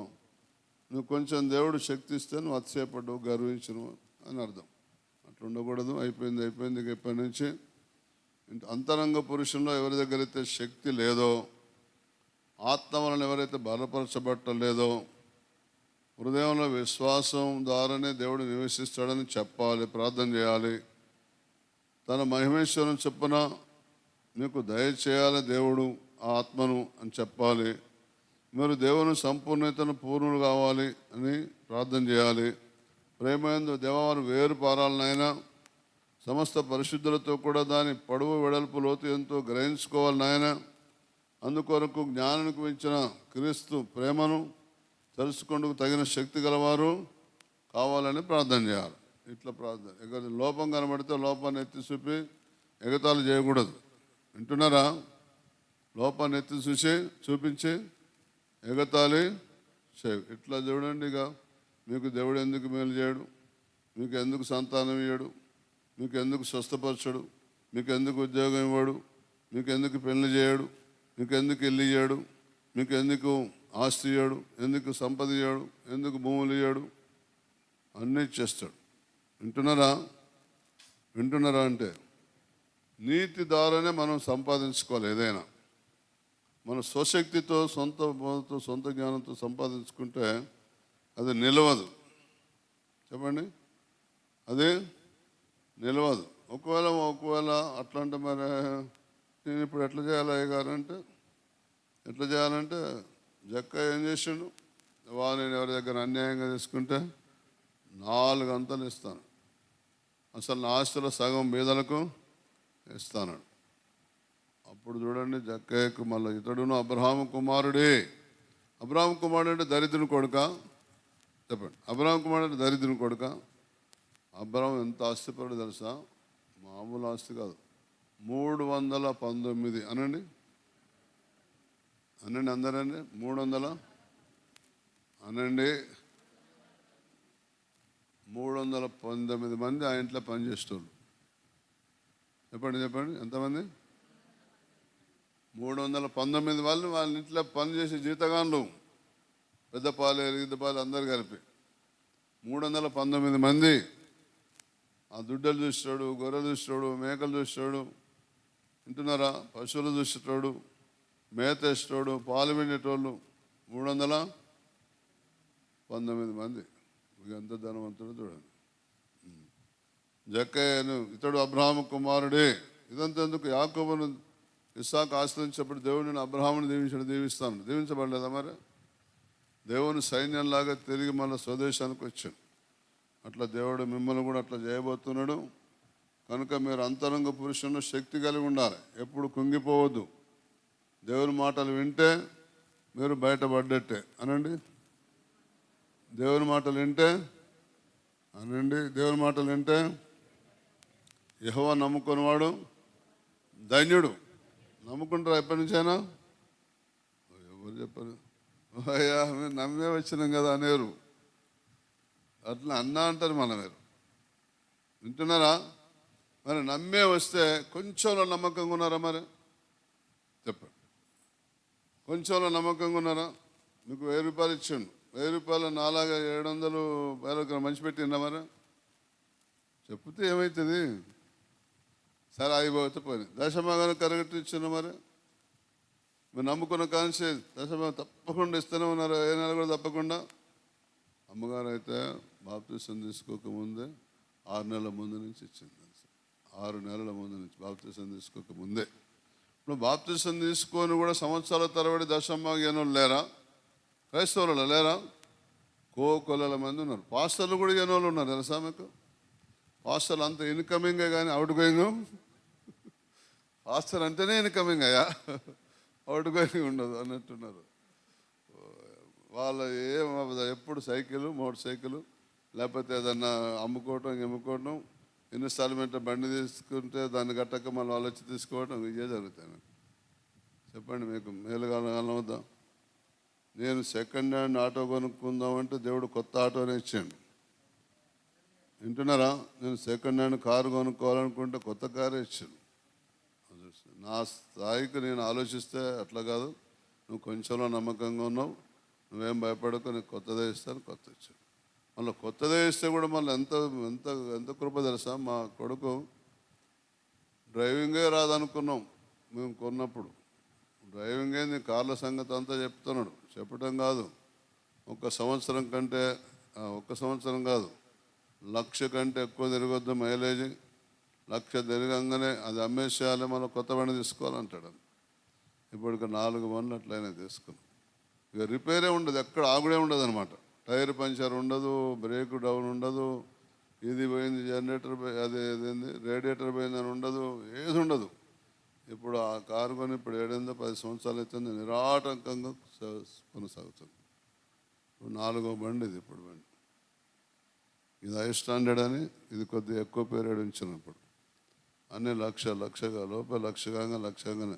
B: నువ్వు కొంచెం దేవుడు శక్తి ఇస్తే నువ్వు అతిశయపడ్డావు, గర్వించను అని అర్థం. అట్లా ఉండకూడదు. అయిపోయింది. ఇప్పటి నుంచి అంతరంగ పురుషుల్లో ఎవరి దగ్గర అయితే శక్తి లేదో, ఆత్మ వలన ఎవరైతే బలపరచబట్టలేదో, హృదయంలో విశ్వాసం ద్వారానే దేవుడు నివసిస్తాడని చెప్పాలి, ప్రార్థన చేయాలి. తన మహిమేశ్వరం చొప్పున మీకు దయచేయాలి దేవుడు ఆ ఆత్మను అని చెప్పాలి. మీరు దేవుని సంపూర్ణతను పూర్ణులు కావాలి అని ప్రార్థన చేయాలి. ప్రేమయందు దేవవారు వేరు పారాలనైనా సమస్త పరిశుద్ధులతో కూడా దాని పొడవు, వెడల్పు, లోతు ఎంతో గ్రహించుకోవాలి నాయన. అందుకొరకు జ్ఞానానికి మించిన క్రీస్తు ప్రేమను తెలుసుకుంటూ తగిన శక్తి గలవారు కావాలని ప్రార్థన చేయాలి. ఇట్లా ప్రార్థన. లోపం కనబడితే లోపాన్ని ఎత్తి చూపి ఎగతాళి చేయకూడదు. వింటున్నారా? లోపాన్ని ఎత్తి చూపించి ఎగతాళి చేయ. ఇట్లా చూడండి. ఇక మీకు దేవుడు ఎందుకు మేలు చేయడు, మీకు ఎందుకు సంతానం ఇవ్వడు, మీకు ఎందుకు స్వస్థపరచడు, మీకు ఎందుకు ఉద్యోగం ఇవ్వడు, మీకు ఎందుకు పెళ్లి చేయడు, మీకు ఎందుకు ఇల్లు ఇయ్యాడు, మీకు ఎందుకు ఆస్తి ఇయ్యాడు, ఎందుకు సంపద ఇయ్యాడు, ఎందుకు భూములు ఇయ్యాడు, అన్నీ చేస్తాడు. వింటున్నారా అంటే నీతి ద్వారానే మనం సంపాదించుకోవాలి. ఏదైనా మన స్వశక్తితో, సొంత జ్ఞానంతో సంపాదించుకుంటే అది నిలవదు. చెప్పండి, అది నిలవదు. ఒకవేళ అట్లా అంటే మరి నేను ఇప్పుడు ఎట్లా చేయాలి అయ్యగారు అంటే, ఎట్లా చేయాలంటే జక్క ఏం చేసిండు, నేను ఎవరి దగ్గర అన్యాయంగా తీసుకుంటే 4 అంతలు ఇస్తాను, అసలు నా ఆస్తుల సగం బీదలకు ఇస్తాను. అప్పుడు చూడండి జక్కయ్యకు మళ్ళీ ఇతడును అబ్రహాము కుమారుడే. అబ్రహాము కుమారుడు అంటే దరిద్రుని కొడుక? చెప్పండి. అబ్రహాము కుమారుడు అంటే దరిద్రుని కొడుక? అబ్రహాం ఎంత ఆస్తిపరుడు తెలుసా? మామూలు ఆస్తి కాదు. 319 అనండి అనండి అందరండి 300 అనండి 319 మంది ఆ ఇంట్లో పనిచేసేవాళ్ళు. చెప్పండి ఎంతమంది? 319 వాళ్ళు వాళ్ళ ఇంట్లో పనిచేసే జీతగాన్లు, పెద్దపాలెలు గిద్దపాలు అందరు కలిపి 319 మంది. ఆ దుడ్డలు చూస్తాడు, గొర్రెలు చూస్తాడు, మేకలు చూస్తాడు, వింటున్నారా, పశువులు చూసేటోడు, మేత వేసేటోడు, పాలు పిండేటోళ్ళు 319 మంది. ఎంత ధనవంతుడు చూడండి. జక్కయ్యను ఇతడు అబ్రహాము కుమారుడే. ఇదంతా ఎందుకు? యాకోబును ఇస్సాకు ఆశ్రయించినప్పుడు దేవుడిని అబ్రహాముని దీవిస్తాను. దీవించబడలేదా మరి? దేవుని సైన్యంలాగా తిరిగి మళ్ళీ స్వదేశానికి వచ్చాను. అట్లా దేవుడు మిమ్మల్ని కూడా అట్లా చేయబోతున్నాడు. కనుక మీరు అంతరంగ పురుషులను శక్తి కలిగి ఉండాలి. ఎప్పుడు కుంగిపోవద్దు. దేవుని మాటలు వింటే మీరు బయటపడ్డట్టే అనండి. దేవుని మాటలు వింటే అనండి. దేవుని మాటలు వింటే యెహోవా నమ్ముకునేవాడు ధన్యుడు. నమ్ముకుంటారా ఎప్పటి నుంచైనా? ఎవరు చెప్పారు? అయ్యా మేము నమ్మే వచ్చినాం కదా అనేరు. అట్లా అన్నా అంటారు మన మీరు. వింటున్నారా? మరి నమ్మే వస్తే కొంచెంలో నమ్మకంగా ఉన్నారా? మరి చెప్పండి, కొంచెంలో నమ్మకంగా ఉన్నారా? మీకు 1000 రూపాయలు ఇచ్చిండు, 1000 రూపాయలు నాలాగా 700 మంచి పెట్టిండా? మరి చెప్తే ఏమవుతుంది? సరే అయిపోతే పోయి దశభాగాన్ని కరెక్ట్ ఇచ్చిన మరి మీరు నమ్ముకున్న కాన్సే దశభాగం తప్పకుండా ఇస్తూనే ఉన్నారు. ఏ నెల కూడా తప్పకుండా. అమ్మగారు అయితే బాప్తీసం తీసుకోకముందే 6 నెలల ముందు నుంచి ఇచ్చింది. 6 నెలల ముందు నుంచి బాప్తీసం తీసుకోకముందే. ఇప్పుడు బాప్తీసం తీసుకొని కూడా సంవత్సరాల తరబడి దశభాగం లేరా? క్రైస్తవులు లేరా? కోకొల్లల మంది ఉన్నారు. పాస్టర్లు కూడా ఎన్నోళ్ళు ఉన్నారు తెలుసా మీకు? పాస్టర్లు అంత ఇన్కమింగే కానీ అవుట్ గోయింగ్. పాస్టర్ అంటేనే ఇన్కమింగ్ అయ్యా, అవుట్ గోయింగ్ ఉండదు అన్నట్టున్నారు. వాళ్ళ ఎప్పుడు సైకిల్, మోటార్ సైకిల్, లేకపోతే ఏదన్నా అమ్ముకోవటం, ఇన్స్టాల్మెంట్ బండి తీసుకుంటే దాన్ని కట్టక మళ్ళీ వాళ్ళు వచ్చి తీసుకోవటం, ఇవే జరుగుతాయి. చెప్పండి, మీకు మేలుగాలం వద్దాం. నేను సెకండ్ హ్యాండ్ ఆటో కొనుక్కుందామంటే దేవుడు కొత్త ఆటోనే ఇచ్చాడు. వింటున్నారా? నేను సెకండ్ హ్యాండ్ కారు కొనుక్కోవాలనుకుంటే కొత్త కారే ఇచ్చాను. నా స్థాయికి నేను ఆలోచిస్తే అట్లా కాదు. నువ్వు కొంచెంలో నమ్మకంగా ఉన్నావు, నువ్వేం భయపడకు, నీకు కొత్తదే ఇస్తాను. కొత్త ఇచ్చాను. మళ్ళీ కొత్తదే ఇస్తే కూడా మళ్ళీ ఎంత ఎంత ఎంత కృప తెలుసా? మా కొడుకు డ్రైవింగే రాదనుకున్నాం మేము కొన్నప్పుడు. డ్రైవింగ్ ఏంది, కార్ల సంగతి అంతా చెప్తున్నాడు. చెప్పటం కాదు, 1 సంవత్సరం కాదు, 1,00,000 కంటే ఎక్కువ తిరగొద్దు మైలేజ్. 1,00,000 తిరగంగానే అది అమ్మేసేయాలి, మళ్ళీ కొత్త బండి తీసుకోవాలంటాడు. ఇప్పటికి 4 బండ్లు అట్లయినా తీసుకున్నాం. ఇక రిపేరే ఉండదు, ఎక్కడ ఆగుడే ఉండదు అనమాట. టైర్ పంచర్ ఉండదు, బ్రేక్ డౌన్ ఉండదు, ఇది పోయింది జనరేటర్ అదేంది రేడియేటర్ పోయిందని ఉండదు, ఏది ఉండదు. ఇప్పుడు ఆ కారు కొని ఇప్పుడు 7-10 సంవత్సరాలు అవుతుంది, నిరాటంకంగా కొనసాగుతుంది. ఇప్పుడు 4వ బండి ఇది. ఇప్పుడు బండి ఇది హై స్టాండర్డ్ అని, ఇది కొద్దిగా ఎక్కువ పీరియడ్ ఉంచినప్పుడు అన్నీ 1,00,000 లోపల 1,00,000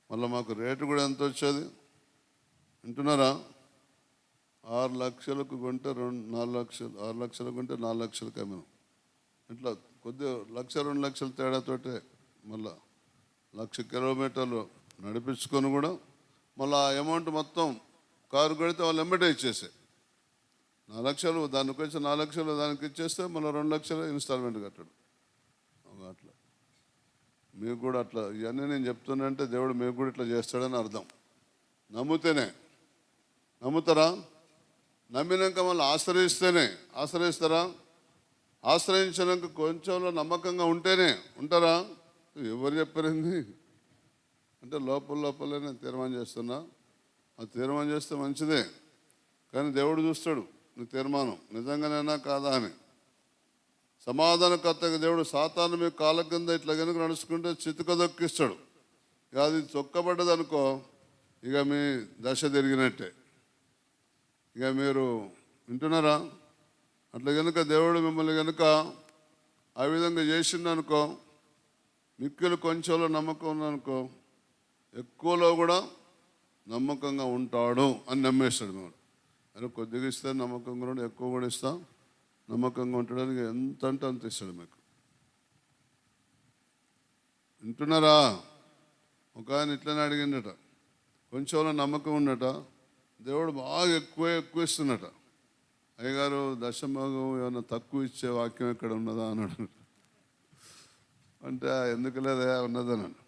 B: మళ్ళీ మాకు రేటు కూడా ఎంత వచ్చేది వింటున్నారా? 6 లక్షలకు కొంటే 4 లక్షలు, 6 లక్షలకు కొంటే 4 లక్షలకు అమ్మినాం. ఇట్లా కొద్దిగా 1,00,000-2 లక్షల తేడాతోటే మళ్ళా 1,00,000 కిలోమీటర్లు నడిపించుకొని కూడా మళ్ళీ ఆ అమౌంట్ మొత్తం కారు కొడితే వాళ్ళు ఎమ్మటే ఇచ్చేసే 4 లక్షలు, దానికి వచ్చి 4 లక్షలు దానికి ఇచ్చేస్తే మళ్ళీ 2 లక్షలు ఇన్స్టాల్మెంట్ కట్టడు. అట్లా మీకు కూడా అట్లా ఇవన్నీ నేను చెప్తున్నా దేవుడు మీకు కూడా ఇట్లా చేస్తాడని అర్థం. నమ్ముతేనే. నమ్ముతారా? నమ్మినాక మళ్ళీ ఆశ్రయిస్తారా? ఆశ్రయించినాక కొంచెంలో నమ్మకంగా ఉంటేనే ఉంటారా? ఎవరు చెప్పారండి అంటే లోపలనే తీర్మానం చేస్తున్నా. అది తీర్మానం చేస్తే మంచిదే. కానీ దేవుడు చూస్తాడు నీ తీర్మానం నిజంగానైనా కాదా అని. సమాధానకర్తగా దేవుడు సాతాను మీ కాళ్ళ కింద ఇట్లా కనుక నడుచుకుంటే చితుకదొక్కిస్తాడు. ఇక అది చొక్కబడ్డదనుకో ఇక మీ దశ తిరిగినట్టే. ఇక మీరు వింటున్నారా? అట్లా కనుక దేవుడు మిమ్మల్ని కనుక ఆ విధంగా చేసిండనుకో, మిక్కులు కొంచెంలో నమ్మకం ఉందనుకో, ఎక్కువలో కూడా నమ్మకంగా ఉంటాడు అని నమ్మేస్తాడు. మేము అని కొద్దిగా ఇస్తే నమ్మకంగా కూడా, ఎక్కువ కూడా ఇస్తాం నమ్మకంగా ఉండడానికి ఎంత అంటే అంత ఇస్తాడు మీకు. వింటున్నారా? ఒక ఆయన ఇట్లనే అడిగిండట, కొంచెంలో నమ్మకం ఉన్నట, దేవుడు బాగా ఎక్కువ ఇస్తున్నట. అయ్యగారు దశభాగం ఏమన్నా తక్కువ ఇచ్చే వాక్యం ఎక్కడ ఉన్నదా అన్నాడు. అంటే ఎందుకు లేదా ఉన్నదన్నాను.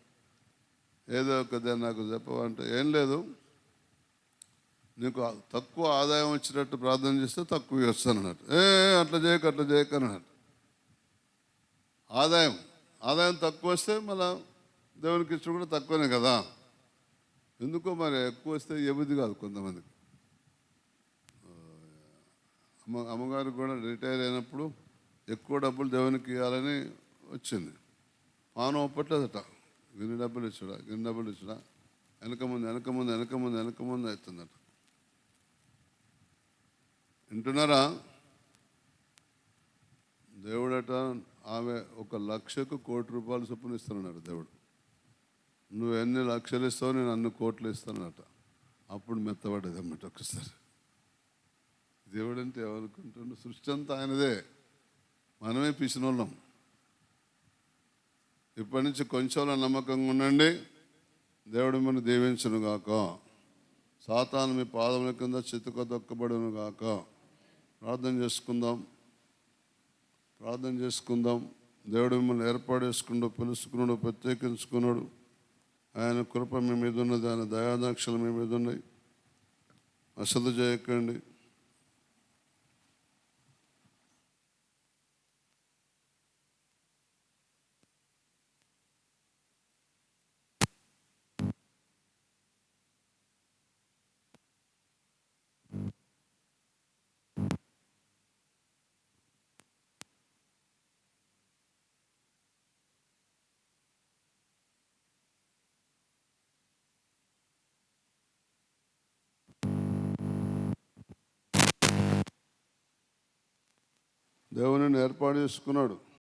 B: ఏదో ఒకదే నాకు చెప్పవంటే, ఏం లేదు, నీకు తక్కువ ఆదాయం వచ్చినట్టు ప్రార్థన చేస్తే తక్కువ వస్తాను అన్నట్టు. అట్లా చేయక అన్నట్టు. ఆదాయం తక్కువ వస్తే మళ్ళా దేవునికి ఇష్టం కూడా తక్కువనే కదా. ఎందుకో మరి ఎక్కువ వస్తే ఎబుద్ధి కాదు కొంతమందికి. అమ్మగారికి కూడా రిటైర్ అయినప్పుడు ఎక్కువ డబ్బులు దేవునికి ఇవ్వాలని వచ్చింది. పానం ఒప్పట్లేదట. గిన్ని డబ్బులు ఇచ్చాడా వెనక ముందు అవుతుందట. వింటున్నారా? దేవుడట ఆమె 1,00,000కు ₹1,00,000 చొప్పున ఇస్తానన్నాడు దేవుడు. నువ్వు ఎన్ని లక్షలు ఇస్తావు, నేను అన్ని కోట్లు ఇస్తానట. అప్పుడు మెత్తబడ్డది అన్నమాట ఒకసారి. దేవుడు అంటే ఎవరుకుంటుండే? సృష్టి అంతా ఆయనదే, మనమే పిసినోళ్ళం. ఇప్పటి నుంచి కొంచెంలో నమ్మకంగా ఉండండి. దేవుడు మిమ్మల్ని దీవించును గాక. సాతాను మీ పాదముల కింద చితుకదొక్కబడును గాక. ప్రార్థన చేసుకుందాం. దేవుడు మిమ్మల్ని ఏర్పాటు చేసుకున్నాడు, పిలుచుకున్నాడు, ప్రత్యేకించుకున్నాడు. ఆయన కృప మీ మీద ఉన్నది, ఆయన దయాదాక్షలు మీ మీద ఉన్నాయి. అశ్రద్ధ చేయకండి. దేవుని ఏర్పాటు చేసుకున్నాడు.